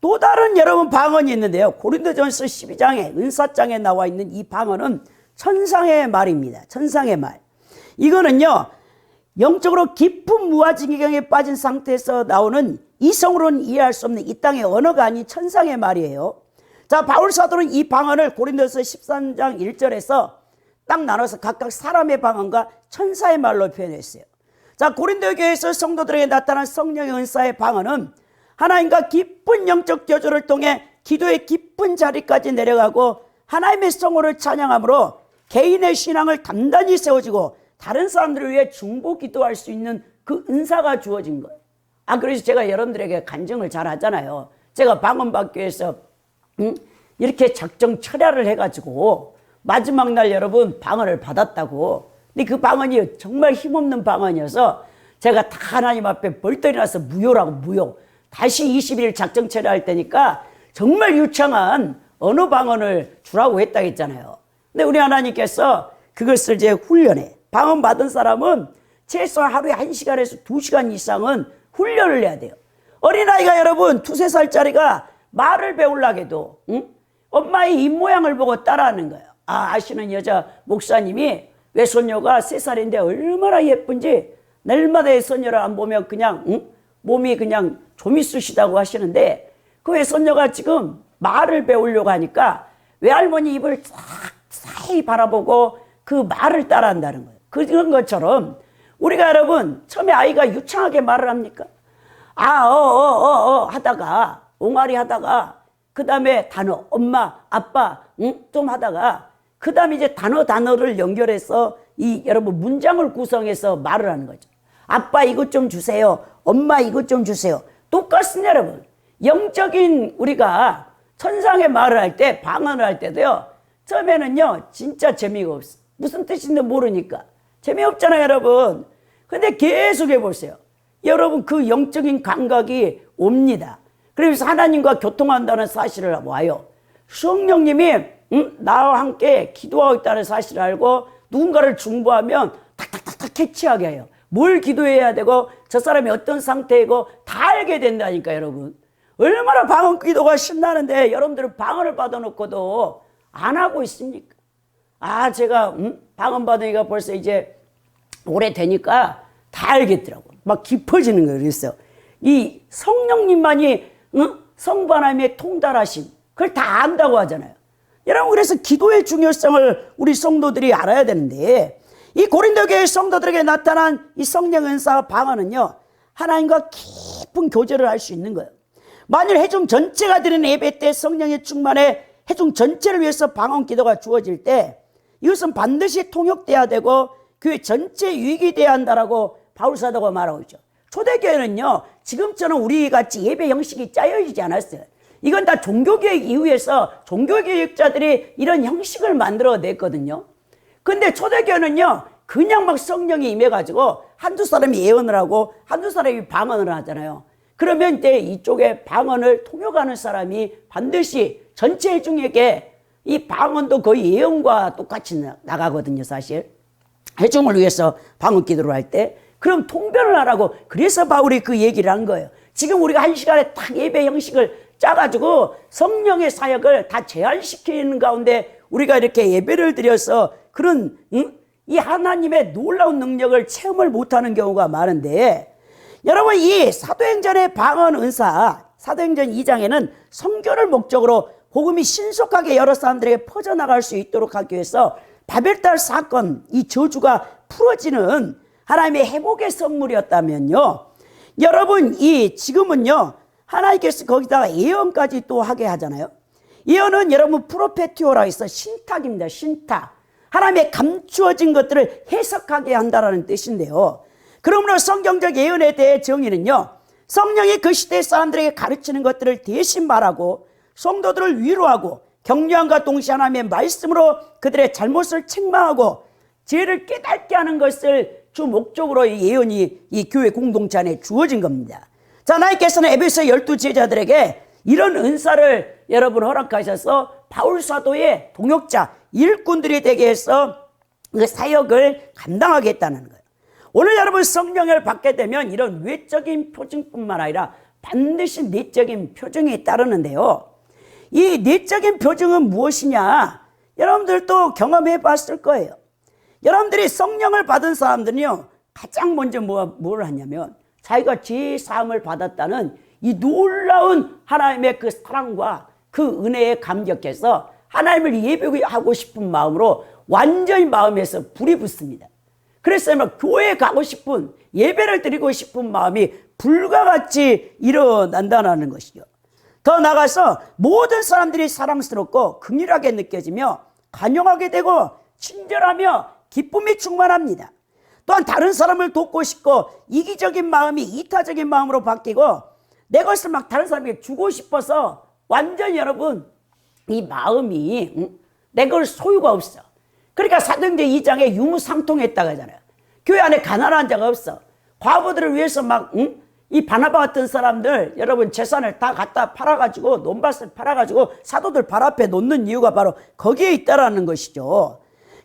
또 다른 여러분 방언이 있는데요. 고린도전서 12장에 은사장에 나와 있는 이 방언은 천상의 말입니다. 천상의 말. 이거는요 영적으로 깊은 무아지경에 빠진 상태에서 나오는 이성으로는 이해할 수 없는 이 땅의 언어가 아닌 천상의 말이에요. 자, 바울 사도는 이 방언을 고린도서 13장 1절에서 딱 나눠서 각각 사람의 방언과 천사의 말로 표현했어요. 자, 고린도 교회에서 성도들에게 나타난 성령의 은사의 방언은 하나님과 깊은 영적 교조를 통해 기도의 깊은 자리까지 내려가고 하나님의 성호를 찬양함으로 개인의 신앙을 단단히 세워지고 다른 사람들을 위해 중보 기도할 수 있는 그 은사가 주어진 거예요. 그래서 제가 여러분들에게 간증을 잘 하잖아요. 제가 방언 받기 위해서 이렇게 작정 철야를 해가지고 마지막 날 여러분 방언을 받았다고. 근데 그 방언이 정말 힘없는 방언이어서 제가 다 하나님 앞에 벌떡 일어나서 무효라고 무효. 다시 20일 작정 철야할 때니까 정말 유창한 언어 방언을 주라고 했다고 했잖아요. 근데 우리 하나님께서 그것을 이제 훈련해. 방언 받은 사람은 최소한 하루에 1시간에서 2시간 이상은 훈련을 해야 돼요. 어린아이가 여러분 2~3살짜리가 말을 배우려고 해도 엄마의 입모양을 보고 따라하는 거예요. 아시는 여자 목사님이 외손녀가 3살인데 얼마나 예쁜지 날마다 외손녀를 안 보면 그냥 몸이 그냥 좀이 쑤시다고 하시는데 그 외손녀가 지금 말을 배우려고 하니까 외할머니 입을 사이 바라보고 그 말을 따라한다는 거예요. 그런 것처럼 우리가 여러분 처음에 아이가 유창하게 말을 합니까? 하다가 옹알이 하다가 그 다음에 단어 엄마 아빠 좀 하다가 그 다음에 이제 단어를 연결해서 이 여러분 문장을 구성해서 말을 하는 거죠. 아빠 이것 좀 주세요. 엄마 이것 좀 주세요. 똑같습니다 여러분. 영적인 우리가 천상의 말을 할 때 방언을 할 때도요 처음에는요 진짜 재미가 없어. 무슨 뜻인지 모르니까 재미없잖아요 여러분. 근데 계속 해보세요. 여러분 그 영적인 감각이 옵니다. 그래서 하나님과 교통한다는 사실을 와요. 성령님이 나와 함께 기도하고 있다는 사실을 알고 누군가를 중보하면 탁탁탁탁 캐치하게 해요. 뭘 기도해야 되고 저 사람이 어떤 상태이고 다 알게 된다니까 여러분. 얼마나 방언 기도가 신나는데 여러분들은 방언을 받아놓고도 안 하고 있습니까? 제가 방언 받으니까 벌써 이제 오래되니까 다 알겠더라고. 막 깊어지는 거예요. 그래서 이 성령님만이 성부 하나님의 통달하심 그걸 다 안다고 하잖아요. 여러분 그래서 기도의 중요성을 우리 성도들이 알아야 되는데 이 고린도 교회 성도들에게 나타난 이 성령 은사와 방언은요 하나님과 깊은 교제를 할 수 있는 거예요. 만일 회중 전체가 드리는 예배 때 성령의 충만에 회중 전체를 위해서 방언 기도가 주어질 때 이것은 반드시 통역돼야 되고 교회 전체 유익이 돼야 한다라고 바울 사도가 말하고 있죠. 초대교회는요 지금처럼 우리 같이 예배 형식이 짜여지지 않았어요. 이건 다 종교개혁 이후에서 종교개혁자들이 이런 형식을 만들어냈거든요. 근데 초대교회는요 그냥 막 성령이 임해가지고 한두 사람이 예언을 하고 한두 사람이 방언을 하잖아요. 그러면 이제 이쪽에 방언을 통역하는 사람이 반드시 전체 회중에게 이 방언도 거의 예언과 똑같이 나가거든요. 사실 회중을 위해서 방언 기도를 할 때 그럼 통변을 하라고. 그래서 바울이 그 얘기를 한 거예요. 지금 우리가 1시간에 딱 예배 형식을 짜가지고 성령의 사역을 다 제한시키는 가운데 우리가 이렇게 예배를 드려서 그런 이 하나님의 놀라운 능력을 체험을 못하는 경우가 많은데 여러분 이 사도행전의 방언 은사 사도행전 2장에는 선교를 목적으로 복음이 신속하게 여러 사람들에게 퍼져나갈 수 있도록 하기 위해서 바벨탑 사건 이 저주가 풀어지는 하나님의 회복의 선물이었다면요 여러분 이 지금은요 하나님께서 거기다가 예언까지 또 하게 하잖아요. 예언은 여러분 프로페티오라 해서 신탁입니다. 신탁. 하나님의 감추어진 것들을 해석하게 한다라는 뜻인데요. 그러므로 성경적 예언에 대해 정의는요 성령이 그 시대 사람들에게 가르치는 것들을 대신 말하고 성도들을 위로하고 격려함과 동시에 하나님의 말씀으로 그들의 잘못을 책망하고 죄를 깨닫게 하는 것을 주 목적으로 이 예언이 이 교회 공동체 안에 주어진 겁니다. 자, 하나님께서는 에베소 12 제자들에게 이런 은사를 여러분 허락하셔서 바울 사도의 동역자, 일꾼들이 되게 해서 그 사역을 감당하게 했다는 거예요. 오늘 여러분 성령을 받게 되면 이런 외적인 표징뿐만 아니라 반드시 내적인 표징이 따르는데요. 이 내적인 표징은 무엇이냐? 여러분들도 경험해 봤을 거예요. 여러분들이 성령을 받은 사람들은요, 가장 먼저 뭘 하냐면 자기가 죄 사함을 받았다는 이 놀라운 하나님의 그 사랑과 그 은혜에 감격해서 하나님을 예배하고 싶은 마음으로 완전히 마음에서 불이 붙습니다. 그래서 막 교회에 가고 싶은, 예배를 드리고 싶은 마음이 불과 같이 일어난다는 것이죠. 더 나아가서 모든 사람들이 사랑스럽고 긍휼하게 느껴지며 관용하게 되고 친절하며 기쁨이 충만합니다. 또한 다른 사람을 돕고 싶고 이기적인 마음이 이타적인 마음으로 바뀌고 내 것을 막 다른 사람에게 주고 싶어서 완전히 여러분 이 마음이 내 걸 소유가 없어. 그러니까 사도행전 2장에 유무상통했다고 하잖아요. 교회 안에 가난한 자가 없어. 과부들을 위해서 막 이 바나바 같은 사람들 여러분 재산을 다 갖다 팔아가지고 논밭을 팔아가지고 사도들 발 앞에 놓는 이유가 바로 거기에 있다라는 것이죠.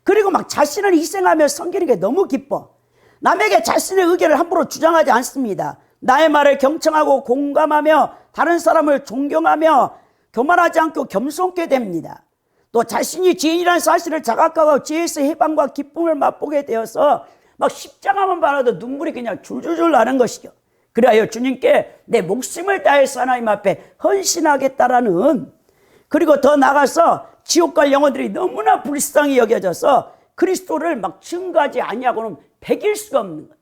그리고 막 자신을 희생하며 섬기는 게 너무 기뻐. 남에게 자신의 의견을 함부로 주장하지 않습니다. 나의 말을 경청하고 공감하며 다른 사람을 존경하며 교만하지 않고 겸손케 됩니다. 또 자신이 죄인이라는 사실을 자각하고 죄에서 해방과 기쁨을 맛보게 되어서 막 십자가만 바라도 눈물이 그냥 줄줄줄 나는 것이죠. 그래야 주님께 내 목숨을 다해서 하나님 앞에 헌신하겠다라는, 그리고 더 나가서 지옥 갈 영혼들이 너무나 불쌍히 여겨져서 그리스도를 막 증거하지 아니하고는 배길 수가 없는 거예요.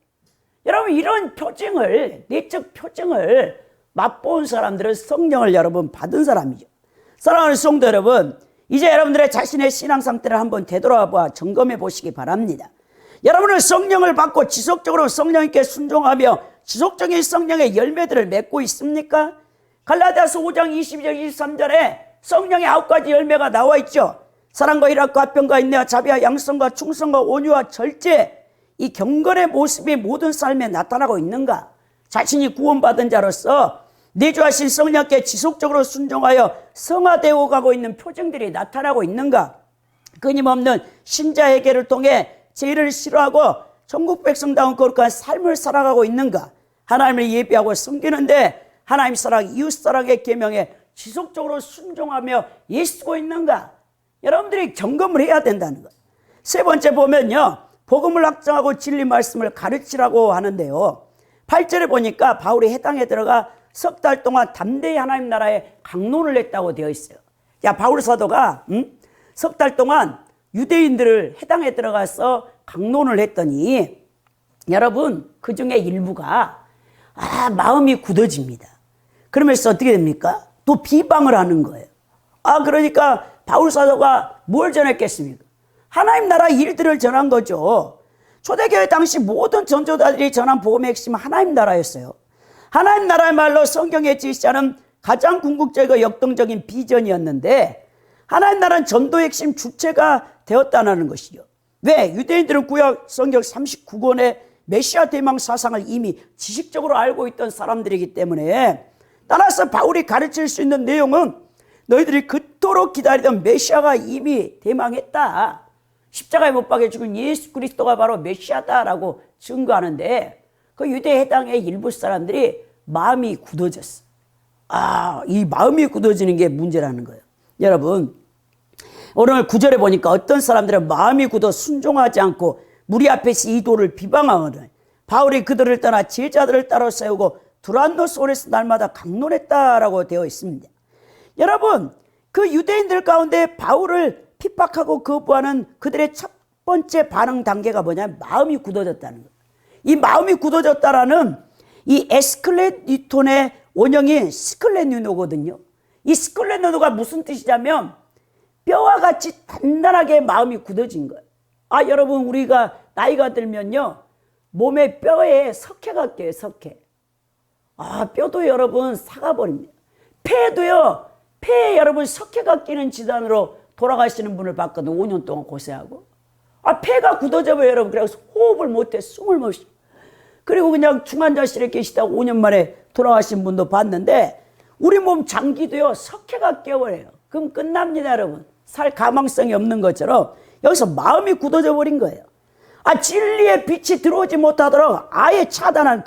여러분 이런 표징을, 내적 표징을 맛본 사람들은 성령을 여러분 받은 사람이죠. 사랑하는 성도 여러분, 이제 여러분들의 자신의 신앙 상태를 한번 되돌아봐 점검해 보시기 바랍니다. 여러분은 성령을 받고 지속적으로 성령님께 순종하며 지속적인 성령의 열매들을 맺고 있습니까? 갈라디아서 5장 22절 23절에 성령의 9가지 열매가 나와 있죠. 사랑과 희락과 화평과 인내와 자비와 양성과 충성과 온유와 절제, 이 경건의 모습이 모든 삶에 나타나고 있는가? 자신이 구원받은 자로서 내주하신 성령께 지속적으로 순종하여 성화되어 가고 있는 표징들이 나타나고 있는가? 끊임없는 신자회개를 통해 죄를 싫어하고 천국 백성다운 거룩한 삶을 살아가고 있는가? 하나님을 예배하고 섬기는데 하나님 사랑, 이웃 사랑의 계명에 지속적으로 순종하며 예수고 있는가? 여러분들이 점검을 해야 된다는 거예요. 세 번째 보면요, 복음을 확장하고 진리 말씀을 가르치라고 하는데요, 8절에 보니까 바울이 해당에 들어가 석 달 동안 담대히 하나님 나라에 강론을 했다고 되어 있어요. 야, 바울 사도가 석 달 동안 유대인들을 해당에 들어가서 강론을 했더니 여러분 그 중에 일부가 마음이 굳어집니다. 그러면서 어떻게 됩니까? 또 비방을 하는 거예요. 그러니까 바울 사도가 뭘 전했겠습니까? 하나님 나라 일들을 전한 거죠. 초대교회 당시 모든 전도자들이 전한 복음의 핵심은 하나님 나라였어요. 하나님 나라의 말로 성경에 제시하는 가장 궁극적이고 역동적인 비전이었는데 하나님 나라는 전도의 핵심 주체가 되었다는 것이죠. 왜? 유대인들은 구약 성경 39권의 메시아 대망 사상을 이미 지식적으로 알고 있던 사람들이기 때문에, 따라서 바울이 가르칠 수 있는 내용은 너희들이 그토록 기다리던 메시아가 이미 대망했다. 십자가에 못 박혀 죽은 예수 그리스도가 바로 메시아다라고 증거하는데 그 유대 해당의 일부 사람들이 마음이 굳어졌어. 이 마음이 굳어지는 게 문제라는 거예요. 여러분, 오늘 9절에 보니까 어떤 사람들은 마음이 굳어 순종하지 않고 무리 앞에서 이 도를 비방하거든 바울이 그들을 떠나 제자들을 따로 세우고 두란노 소에서 날마다 강론했다라고 되어 있습니다. 여러분, 그 유대인들 가운데 바울을 핍박하고 거부하는 그들의 첫 번째 반응 단계가 뭐냐면 마음이 굳어졌다는 거예요. 이 마음이 굳어졌다라는 이 에스클레니톤의 원형이 스클레니노거든요. 이 스클레니노가 무슨 뜻이냐면 뼈와 같이 단단하게 마음이 굳어진 거예요. 여러분, 우리가 나이가 들면요, 몸의 뼈에 석회가 껴요, 석회. 뼈도 여러분 사가버립니다. 폐도요, 폐에 여러분 석회가 끼는 질환으로 돌아가시는 분을 봤거든. 5년 동안 고생하고. 폐가 굳어져 버려 여러분. 그래서 호흡을 못해 숨을 못 쉬어. 그리고 그냥 중환자실에 계시다가 5년 만에 돌아가신 분도 봤는데 우리 몸 장기도요 석회가 껴버려요. 그럼 끝납니다 여러분. 살 가망성이 없는 것처럼 여기서 마음이 굳어져 버린 거예요. 진리의 빛이 들어오지 못하도록 아예 차단한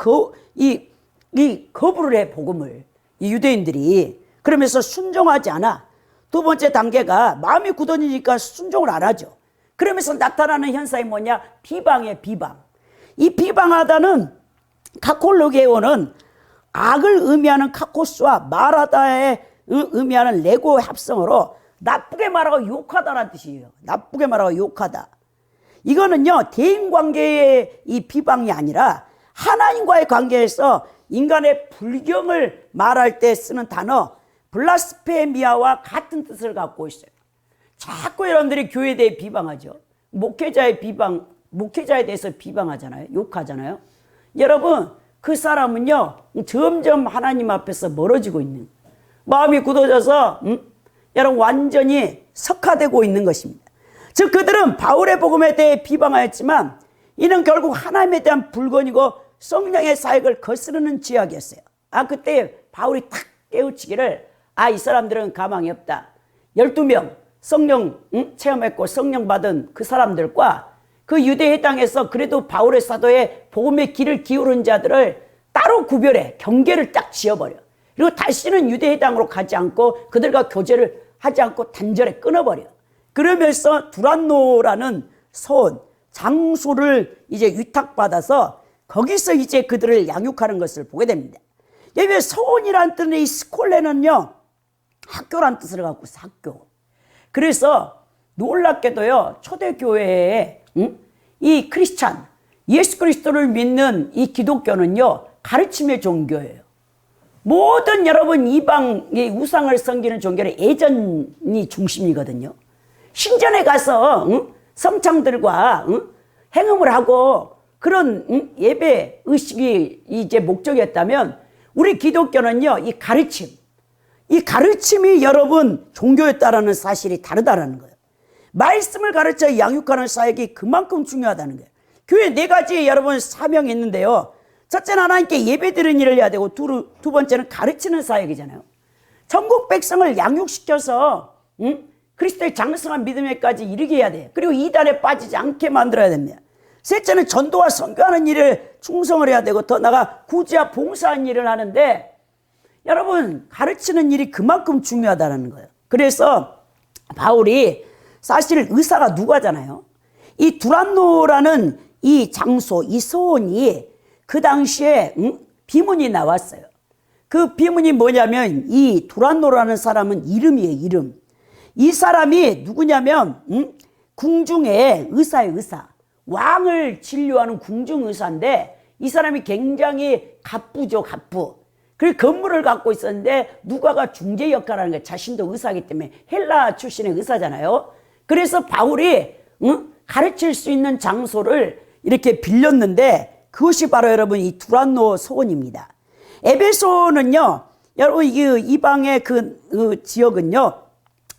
이 거부를 해 복음을 이 유대인들이. 그러면서 순종하지 않아. 두 번째 단계가 마음이 굳어지니까 순종을 안 하죠. 그러면서 나타나는 현상이 뭐냐? 비방이에요. 비방. 이 비방하다는 카콜로게오는 악을 의미하는 카코스와 마라다에 의미하는 레고의 합성어로 나쁘게 말하고 욕하다라는 뜻이에요. 나쁘게 말하고 욕하다. 이거는요 대인관계의 이 비방이 아니라 하나님과의 관계에서 인간의 불경을 말할 때 쓰는 단어 블라스페미아와 같은 뜻을 갖고 있어요. 자꾸 여러분들이 교회에 대해 비방하죠. 목회자에 대해서 비방하잖아요. 욕하잖아요. 여러분 그 사람은요 점점 하나님 앞에서 멀어지고 있는, 마음이 굳어져서 여러분 완전히 석화되고 있는 것입니다. 즉 그들은 바울의 복음에 대해 비방하였지만 이는 결국 하나님에 대한 불건이고 성령의 사역을 거스르는 죄악이었어요. 그때 바울이 탁 깨우치기를 이 사람들은 가망이 없다. 12명 성령 체험했고 성령 받은 그 사람들과 그 유대의 땅에서 그래도 바울의 사도의 복음의 길을 기울인 자들을 따로 구별해 경계를 딱 지어버려. 그리고 다시는 유대의 땅으로 가지 않고 그들과 교제를 하지 않고 단절에 끊어버려. 그러면서 두란노라는 서원 장소를 이제 위탁받아서 거기서 이제 그들을 양육하는 것을 보게 됩니다. 여기 서원이라는 뜻은 이 스콜레는요 학교란 뜻을 갖고 있어. 학교. 그래서 놀랍게도요 초대교회에 이 크리스찬 예수 그리스도를 믿는 이 기독교는요 가르침의 종교예요. 모든 여러분 이방의 우상을 섬기는 종교는 예전이 중심이거든요. 신전에 가서 성창들과 행음을 하고 그런 예배 의식이 이제 목적이었다면 우리 기독교는요 이 가르침이 여러분 종교였다라는 사실이 다르다라는 거예요. 말씀을 가르쳐 양육하는 사역이 그만큼 중요하다는 거예요. 교회 4가지 여러분 사명이 있는데요. 첫째는 하나님께 예배드리는 일을 해야 되고 두 번째는 가르치는 사역이잖아요. 전국 백성을 양육시켜서 그리스도의 장성한 믿음에까지 이르게 해야 돼요. 그리고 이단에 빠지지 않게 만들어야 됩니다. 셋째는 전도와 선교하는 일을 충성을 해야 되고 더 나아가 구제와 봉사하는 일을 하는데 여러분 가르치는 일이 그만큼 중요하다는 거예요. 그래서 바울이 사실 의사가 누가잖아요. 이 두란노라는 이 장소, 이 소원이 그 당시에 비문이 나왔어요. 그 비문이 뭐냐면 이 두란노라는 사람은 이름이에요. 이름. 이 사람이 누구냐면 궁중의 의사의 의사. 왕을 진료하는 궁중 의사인데 이 사람이 굉장히 갑부죠. 갑부. 그리고 건물을 갖고 있었는데 누가가 중재 역할을 하는 거예요. 자신도 의사이기 때문에 헬라 출신의 의사잖아요. 그래서 바울이 가르칠 수 있는 장소를 이렇게 빌렸는데 그것이 바로 여러분 이 두란노 소원입니다. 에베소는요 여러분 이방의 그 지역은요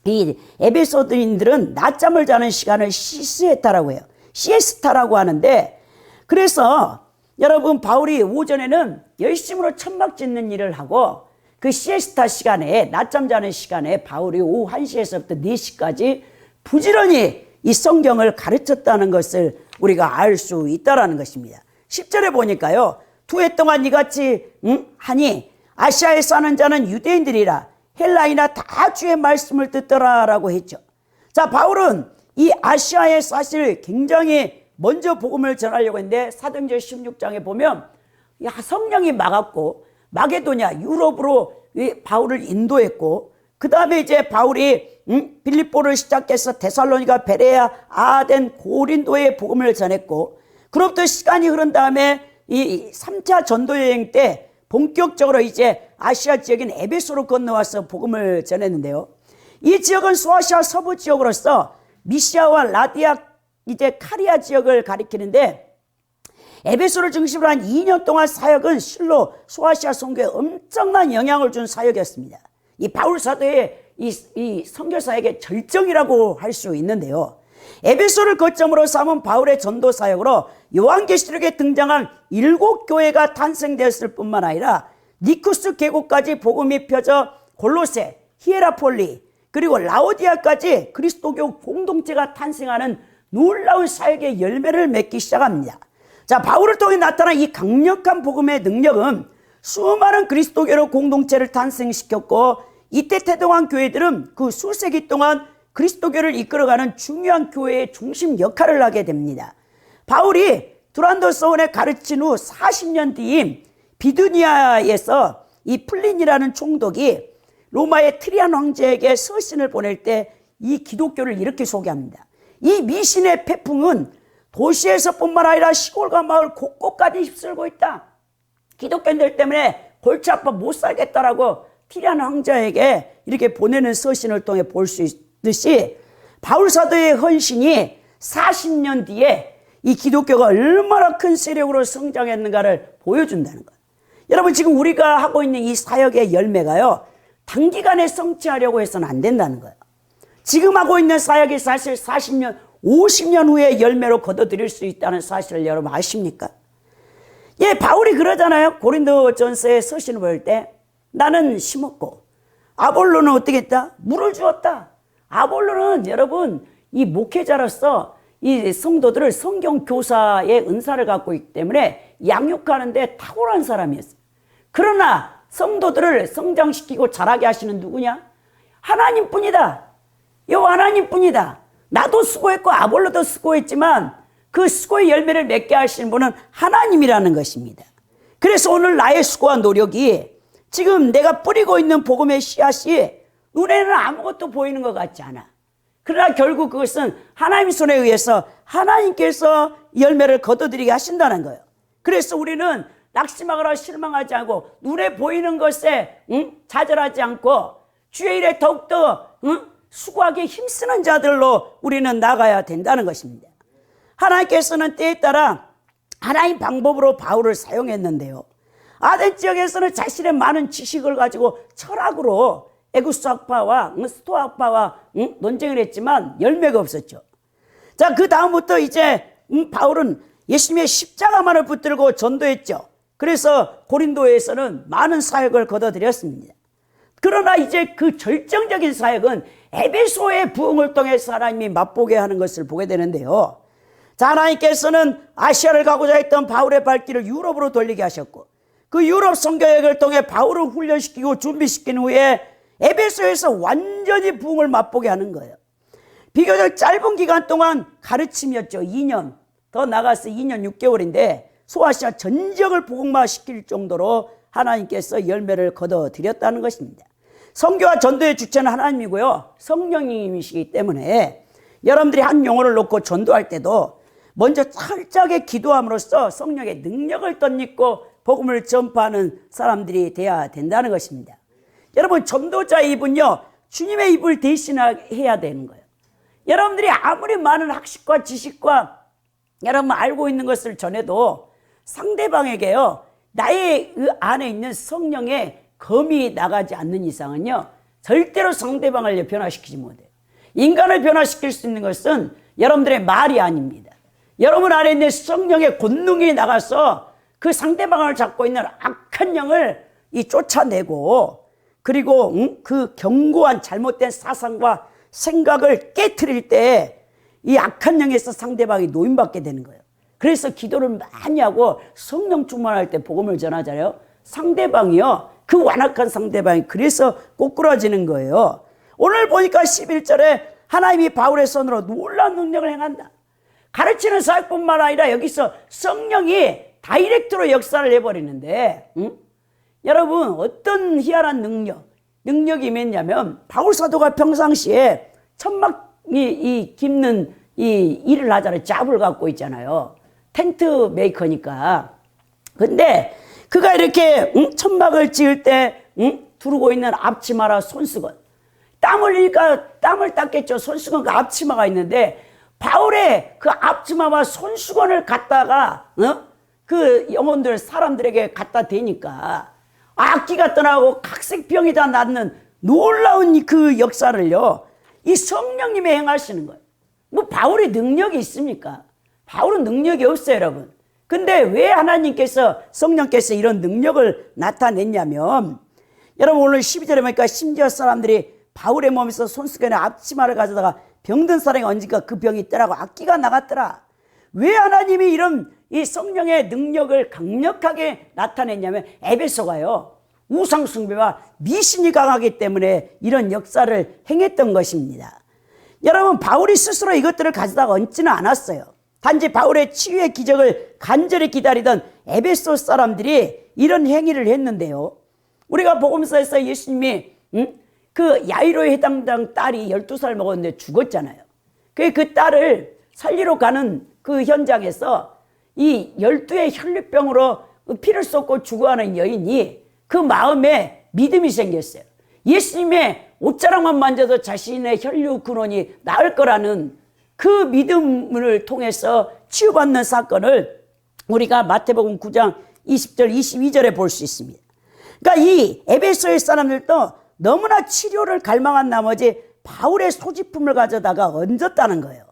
이 에베소인들은 낮잠을 자는 시간을 시스에타라고 해요. 시에스타라고 하는데 그래서 여러분 바울이 오전에는 열심으로 천막 짓는 일을 하고 그 시에스타 시간에 낮잠 자는 시간에 바울이 오후 1시에서부터 4시까지 부지런히 이 성경을 가르쳤다는 것을 우리가 알 수 있다는 것입니다. 10절에 보니까요. 2해 동안 이같이 하니 아시아에 사는 자는 유대인들이라 헬라이나 다 주의 말씀을 듣더라라고 했죠. 자, 바울은 이 아시아에 사실 굉장히 먼저 복음을 전하려고 했는데 사도행전 16장에 보면 성령이 막았고 마게도냐 유럽으로 바울을 인도했고 그 다음에 이제 바울이 빌립보를 시작해서 데살로니가, 베레아, 아덴, 고린도에 복음을 전했고 그로부터 시간이 흐른 다음에 이 3차 전도여행 때 본격적으로 이제 아시아 지역인 에베소로 건너와서 복음을 전했는데요. 이 지역은 소아시아 서부 지역으로서 미시아와 라디아 이제 카리아 지역을 가리키는데 에베소를 중심으로 한 2년 동안 사역은 실로 소아시아 선교에 엄청난 영향을 준 사역이었습니다. 이 바울 사도의 이 선교사역의 절정이라고 할 수 있는데요. 에베소를 거점으로 삼은 바울의 전도 사역으로 요한계시록에 등장한 7교회가 탄생되었을 뿐만 아니라 니쿠스 계곡까지 복음이 펴져 골로새, 히에라폴리, 그리고 라오디아까지 그리스도교 공동체가 탄생하는 놀라운 사역의 열매를 맺기 시작합니다. 자, 바울을 통해 나타난 이 강력한 복음의 능력은 수많은 그리스도교 공동체를 탄생시켰고, 이때 태동한 교회들은 그 수세기 동안 그리스도교를 이끌어가는 중요한 교회의 중심 역할을 하게 됩니다. 바울이 두란도 서원에 가르친 후 40년 뒤인 비두니아에서 이 플린이라는 총독이 로마의 트리안 황제에게 서신을 보낼 때 이 기독교를 이렇게 소개합니다. 이 미신의 태풍은 도시에서뿐만 아니라 시골과 마을 곳곳까지 휩쓸고 있다. 기독교인들 때문에 골치 아파 못 살겠다라고 트리안 황제에게 이렇게 보내는 서신을 통해 볼 수 있듯이 바울 사도의 헌신이 40년 뒤에 이 기독교가 얼마나 큰 세력으로 성장했는가를 보여준다는 거예요. 여러분, 지금 우리가 하고 있는 이 사역의 열매가요, 단기간에 성취하려고 해서는 안 된다는 거예요. 지금 하고 있는 사역이 사실 40년, 50년 후에 열매로 거둬들일 수 있다는 사실을 여러분 아십니까? 예, 바울이 그러잖아요. 고린도전서에 서신을 볼 때 나는 심었고 아볼로는 어떻게 했다? 물을 주었다. 아볼로는 여러분 이 목회자로서 이 성도들을 성경 교사의 은사를 갖고 있기 때문에 양육하는 데 탁월한 사람이었어요. 그러나 성도들을 성장시키고 자라게 하시는 누구냐? 하나님뿐이다. 요 하나님뿐이다. 나도 수고했고 아볼로도 수고했지만 그 수고의 열매를 맺게 하시는 분은 하나님이라는 것입니다. 그래서 오늘 나의 수고와 노력이 지금 내가 뿌리고 있는 복음의 씨앗이 눈에는 아무것도 보이는 것 같지 않아. 그러나 결국 그것은 하나님의 손에 의해서 하나님께서 열매를 거둬들이게 하신다는 거예요. 그래서 우리는 낙심하거나 실망하지 않고 눈에 보이는 것에 좌절하지 않고 주의 일에 더욱더 수고하기 힘쓰는 자들로 우리는 나가야 된다는 것입니다. 하나님께서는 때에 따라 하나님 방법으로 바울을 사용했는데요. 아덴 지역에서는 자신의 많은 지식을 가지고 철학으로 에구스 학파와 스토아 학파와 논쟁을 했지만 열매가 없었죠. 자, 그 다음부터 이제 바울은 예수님의 십자가만을 붙들고 전도했죠. 그래서 고린도에서는 많은 사역을 거둬들였습니다. 그러나 이제 그 절정적인 사역은 에베소의 부흥을 통해서 하나님이 맛보게 하는 것을 보게 되는데요. 자, 하나님께서는 아시아를 가고자 했던 바울의 발길을 유럽으로 돌리게 하셨고, 그 유럽 선교역을 통해 바울을 훈련시키고 준비시킨 후에 에베소에서 완전히 부흥을 맛보게 하는 거예요. 비교적 짧은 기간 동안 가르침이었죠. 2년, 더 나가서 2년 6개월인데 소아시아 전역을 복음화시킬 정도로 하나님께서 열매를 거둬들였다는 것입니다. 선교와 전도의 주체는 하나님이고요, 성령님이시기 때문에 여러분들이 한 용어를 놓고 전도할 때도 먼저 철저하게 기도함으로써 성령의 능력을 덧입고 복음을 전파하는 사람들이 돼야 된다는 것입니다. 여러분, 전도자의 입은요, 주님의 입을 대신해야 되는 거예요. 여러분들이 아무리 많은 학식과 지식과 여러분 알고 있는 것을 전해도 상대방에게요, 나의 그 안에 있는 성령의 검이 나가지 않는 이상은요, 절대로 상대방을 변화시키지 못해요. 인간을 변화시킬 수 있는 것은 여러분들의 말이 아닙니다. 여러분 안에 있는 성령의 권능이 나가서 그 상대방을 잡고 있는 악한 영을 쫓아내고, 그리고 그 견고한 잘못된 사상과 생각을 깨트릴 때 이 악한 영에서 상대방이 노임받게 되는 거예요. 그래서 기도를 많이 하고 성령 충만할 때 복음을 전하잖아요. 상대방이요, 그 완악한 상대방이 그래서 꼬꾸라지는 거예요. 오늘 보니까 11절에 하나님이 바울의 손으로 놀라운 능력을 행한다. 가르치는 사역뿐만 아니라 여기서 성령이 다이렉트로 역사를 해버리는데, 여러분 어떤 희한한 능력이 있냐면 바울 사도가 평상시에 천막이 깁는 이 일을 하잖아요. 잡을 갖고 있잖아요. 텐트 메이커니까. 근데 그가 이렇게 천막을 지을 때 두르고 있는 앞치마라 손수건, 땀 흘리니까 땀을 닦겠죠. 손수건 그 앞치마가 있는데 바울의 그 앞치마와 손수건을 갖다가 그 영혼들 사람들에게 갖다 대니까 악기가 떠나고 각색병이 다 낫는 놀라운 그 역사를요, 이 성령님이 행하시는 거예요. 뭐 바울의 능력이 있습니까? 바울은 능력이 없어요, 여러분. 근데 왜 하나님께서, 성령께서 이런 능력을 나타냈냐면, 여러분 오늘 12절에 보니까 심지어 사람들이 바울의 몸에서 손수건에 앞치마를 가져다가 병든 사람이 얹으니까 그 병이 떠나고 악기가 나갔더라. 왜 하나님이 이런 이 성령의 능력을 강력하게 나타냈냐면, 에베소가요, 우상숭배와 미신이 강하기 때문에 이런 역사를 행했던 것입니다. 여러분, 바울이 스스로 이것들을 가져다가 얹지는 않았어요. 단지 바울의 치유의 기적을 간절히 기다리던 에베소 사람들이 이런 행위를 했는데요. 우리가 복음서에서 예수님이 그 야이로에 해당당 딸이 12살 먹었는데 죽었잖아요. 그 딸을 살리러 가는 그 현장에서 이 12의 혈류병으로 피를 쏟고 죽어가는 여인이 그 마음에 믿음이 생겼어요. 예수님의 옷자락만 만져도 자신의 혈류 근원이 나을 거라는 그 믿음을 통해서 치유받는 사건을 우리가 마태복음 9장 20절 22절에 볼 수 있습니다. 그러니까 이 에베소의 사람들도 너무나 치료를 갈망한 나머지 바울의 소지품을 가져다가 얹었다는 거예요.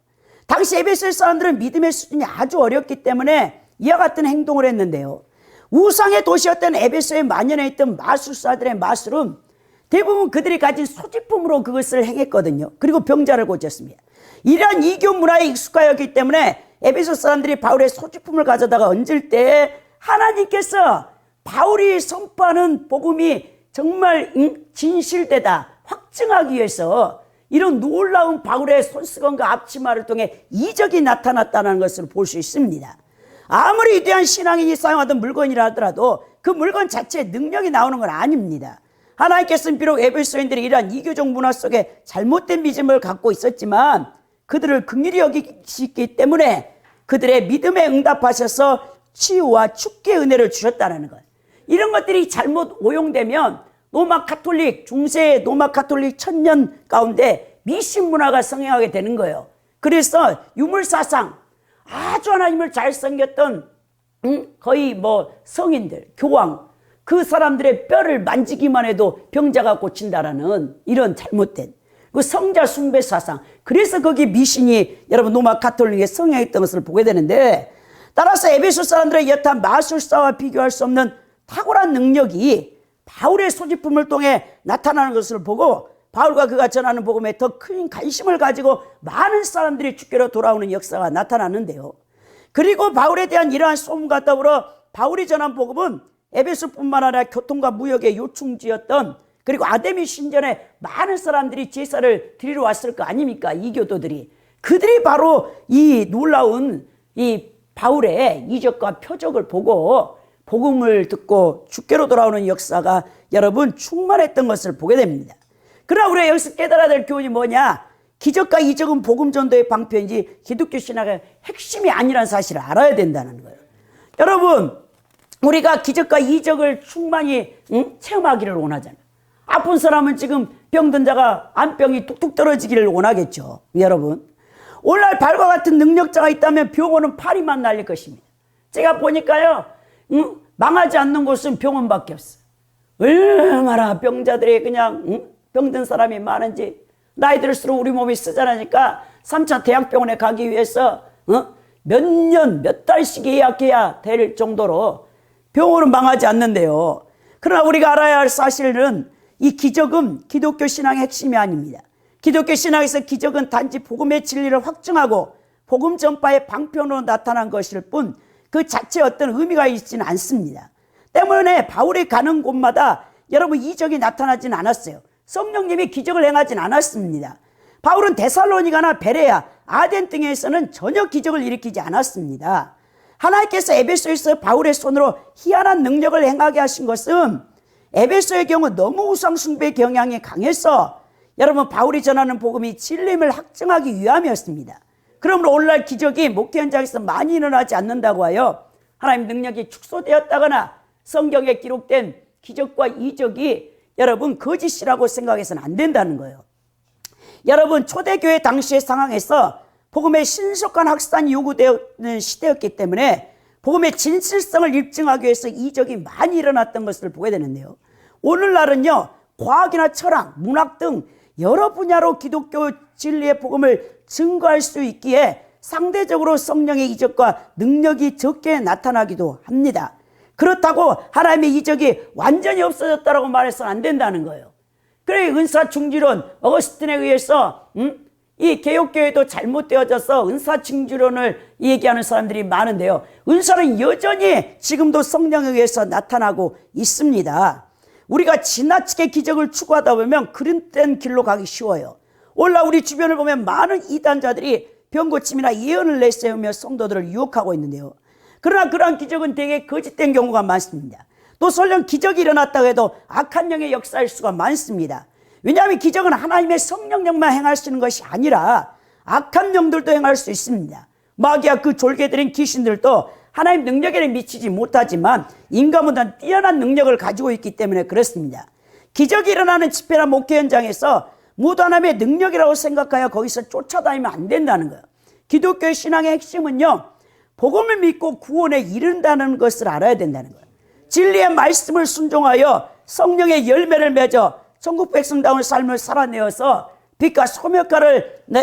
당시 에베소의 사람들은 믿음의 수준이 아주 어렵기 때문에 이와 같은 행동을 했는데요. 우상의 도시였던 에베소에 만연해 있던 마술사들의 마술은 대부분 그들이 가진 소지품으로 그것을 행했거든요. 그리고 병자를 고쳤습니다. 이러한 이교 문화에 익숙하였기 때문에 에베소 사람들이 바울의 소지품을 가져다가 얹을 때 하나님께서 바울이 선포하는 복음이 정말 진실되다 확증하기 위해서 이런 놀라운 바울의 손수건과 앞치마를 통해 이적이 나타났다는 것을 볼 수 있습니다. 아무리 위대한 신앙인이 사용하던 물건이라 하더라도 그 물건 자체에 능력이 나오는 건 아닙니다. 하나님께서는 비록 에베소인들이 이러한 이교적 문화 속에 잘못된 믿음을 갖고 있었지만 그들을 긍휼히 여기시기 때문에 그들의 믿음에 응답하셔서 치유와 축복의 은혜를 주셨다는 것. 이런 것들이 잘못 오용되면 로마 가톨릭, 중세 로마 가톨릭 천년 가운데 미신 문화가 성행하게 되는 거예요. 그래서 유물사상, 아주 하나님을 잘 섬겼던 거의 뭐 성인들, 교황, 그 사람들의 뼈를 만지기만 해도 병자가 고친다라는 이런 잘못된 그 성자 숭배 사상. 그래서 거기 미신이 여러분 로마 가톨릭에 성행했던 것을 보게 되는데, 따라서 에베소 사람들의 여타 마술사와 비교할 수 없는 탁월한 능력이 바울의 소지품을 통해 나타나는 것을 보고 바울과 그가 전하는 복음에 더 큰 관심을 가지고 많은 사람들이 주께로 돌아오는 역사가 나타나는데요. 그리고 바울에 대한 이러한 소문과 더불어 바울이 전한 복음은 에베소뿐만 아니라 교통과 무역의 요충지였던, 그리고 아데미 신전에 많은 사람들이 제사를 드리러 왔을 거 아닙니까? 이교도들이. 그들이 바로 이 놀라운 이 바울의 이적과 표적을 보고 복음을 듣고 주께로 돌아오는 역사가 여러분 충만했던 것을 보게 됩니다. 그러나 우리가 여기서 깨달아야 될 교훈이 뭐냐? 기적과 이적은 복음 전도의 방편이지 기독교 신학의 핵심이 아니라는 사실을 알아야 된다는 거예요. 여러분, 우리가 기적과 이적을 충만히 체험하기를 원하잖아요. 아픈 사람은 지금 병든 자가 안병이 뚝뚝 떨어지기를 원하겠죠. 여러분, 오늘날 발과 같은 능력자가 있다면 병원은 파리만 날릴 것입니다. 제가 보니까요, 망하지 않는 곳은 병원밖에 없어요. 얼마나 병자들이 그냥 병든 사람이 많은지. 나이 들수록 우리 몸이 쓰자라니까 3차 대학병원에 가기 위해서 몇 년, 몇 달씩 예약해야 될 정도로 병원은 망하지 않는데요. 그러나 우리가 알아야 할 사실은 이 기적은 기독교 신앙의 핵심이 아닙니다. 기독교 신앙에서 기적은 단지 복음의 진리를 확증하고 복음 전파의 방편으로 나타난 것일 뿐 그 자체에 어떤 의미가 있지는 않습니다. 때문에 바울이 가는 곳마다 여러분 이적이 나타나진 않았어요. 성령님이 기적을 행하진 않았습니다. 바울은 데살로니가나 베레아, 아덴 등에서는 전혀 기적을 일으키지 않았습니다. 하나님께서 에베소에서 바울의 손으로 희한한 능력을 행하게 하신 것은 에베소의 경우 너무 우상숭배 경향이 강해서 여러분 바울이 전하는 복음이 진리임을 확증하기 위함이었습니다. 그러므로 오늘날 기적이 목회 현장에서 많이 일어나지 않는다고 하여 하나님 능력이 축소되었다거나 성경에 기록된 기적과 이적이 여러분 거짓이라고 생각해서는 안 된다는 거예요. 여러분 초대교회 당시의 상황에서 복음의 신속한 확산이 요구되는 시대였기 때문에 복음의 진실성을 입증하기 위해서 이적이 많이 일어났던 것을 보게 되는데요. 오늘날은요 과학이나 철학, 문학 등 여러 분야로 기독교 진리의 복음을 증거할 수 있기에 상대적으로 성령의 이적과 능력이 적게 나타나기도 합니다. 그렇다고 하나님의 이적이 완전히 없어졌다고 말해서는 안 된다는 거예요. 그래 은사 중지론 어거스틴에 의해서 이 개혁교회도 잘못되어져서 은사 중지론을 얘기하는 사람들이 많은데요. 은사는 여전히 지금도 성령에 의해서 나타나고 있습니다. 우리가 지나치게 기적을 추구하다 보면 그릇된 길로 가기 쉬워요. 오늘날 우리 주변을 보면 많은 이단자들이 병고침이나 예언을 내세우며 성도들을 유혹하고 있는데요. 그러나 그러한 기적은 대개 거짓된 경우가 많습니다. 또 설령 기적이 일어났다고 해도 악한 영의 역사일 수가 많습니다. 왜냐하면 기적은 하나님의 성령령만 행할 수 있는 것이 아니라 악한 영들도 행할 수 있습니다. 마귀와 그 졸개들인 귀신들도 하나님 능력에는 미치지 못하지만 인간보다는 뛰어난 능력을 가지고 있기 때문에 그렇습니다. 기적이 일어나는 집회나 목회 현장에서 모두 하나님의 능력이라고 생각하여 거기서 쫓아다니면 안 된다는 거예요. 기독교의 신앙의 핵심은요, 복음을 믿고 구원에 이른다는 것을 알아야 된다는 거예요. 진리의 말씀을 순종하여 성령의 열매를 맺어 천국 백성다운 삶을 살아내어서 빛과 소명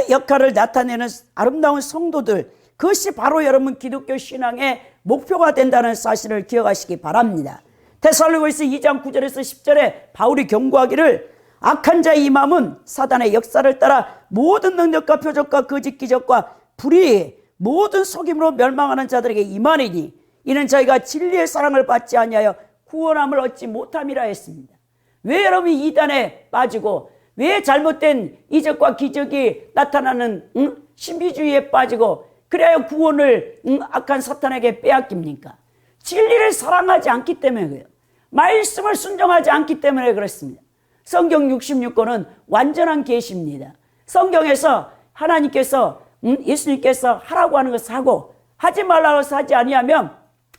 역할을 나타내는 아름다운 성도들, 그것이 바로 여러분 기독교 신앙의 목표가 된다는 사실을 기억하시기 바랍니다. 데살로니가서 2장 9절에서 10절에 바울이 경고하기를 악한 자의 임함은 사단의 역사를 따라 모든 능력과 표적과 거짓 기적과 불의 모든 속임으로 멸망하는 자들에게 임하니니 이는 저희가 진리의 사랑을 받지 아니하여 구원함을 얻지 못함이라 했습니다. 왜 여러분이 이단에 빠지고 왜 잘못된 이적과 기적이 나타나는 신비주의에 빠지고 그래야 구원을 악한 사탄에게 빼앗깁니까? 진리를 사랑하지 않기 때문에 그래요. 말씀을 순종하지 않기 때문에 그렇습니다. 성경 66권은 완전한 계시입니다. 성경에서 하나님께서 예수님께서 하라고 하는 것을 하고 하지 말라고 해서 하지 아니하면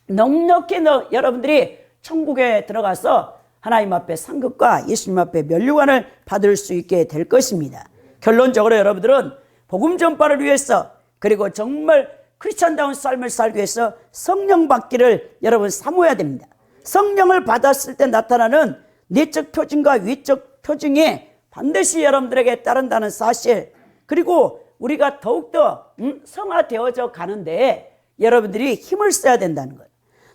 넉넉히 여러분들이 천국에 들어가서 하나님 앞에 상급과 예수님 앞에 면류관을 받을 수 있게 될 것입니다. 결론적으로 여러분들은 복음 전파를 위해서 그리고 정말 크리스찬다운 삶을 살기 위해서 성령 받기를 여러분 사모해야 됩니다. 성령을 받았을 때 나타나는 내적 표징과 위적 표징이 반드시 여러분들에게 따른다는 사실, 그리고 우리가 더욱더 성화되어져 가는데 여러분들이 힘을 써야 된다는 거예요.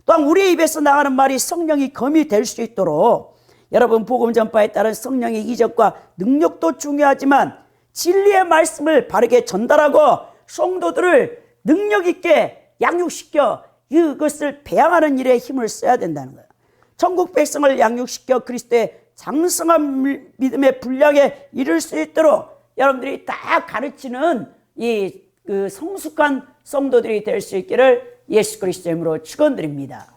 또한 우리의 입에서 나가는 말이 성령이 검이 될 수 있도록 여러분 복음 전파에 따른 성령의 이적과 능력도 중요하지만 진리의 말씀을 바르게 전달하고 성도들을 능력 있게 양육시켜 이것을 배양하는 일에 힘을 써야 된다는 거예요. 천국 백성을 양육시켜 그리스도의 장성한 믿음의 분량에 이를 수 있도록 여러분들이 다 가르치는 이 성숙한 성도들이 될 수 있기를 예수 그리스도의 이름으로 축원드립니다.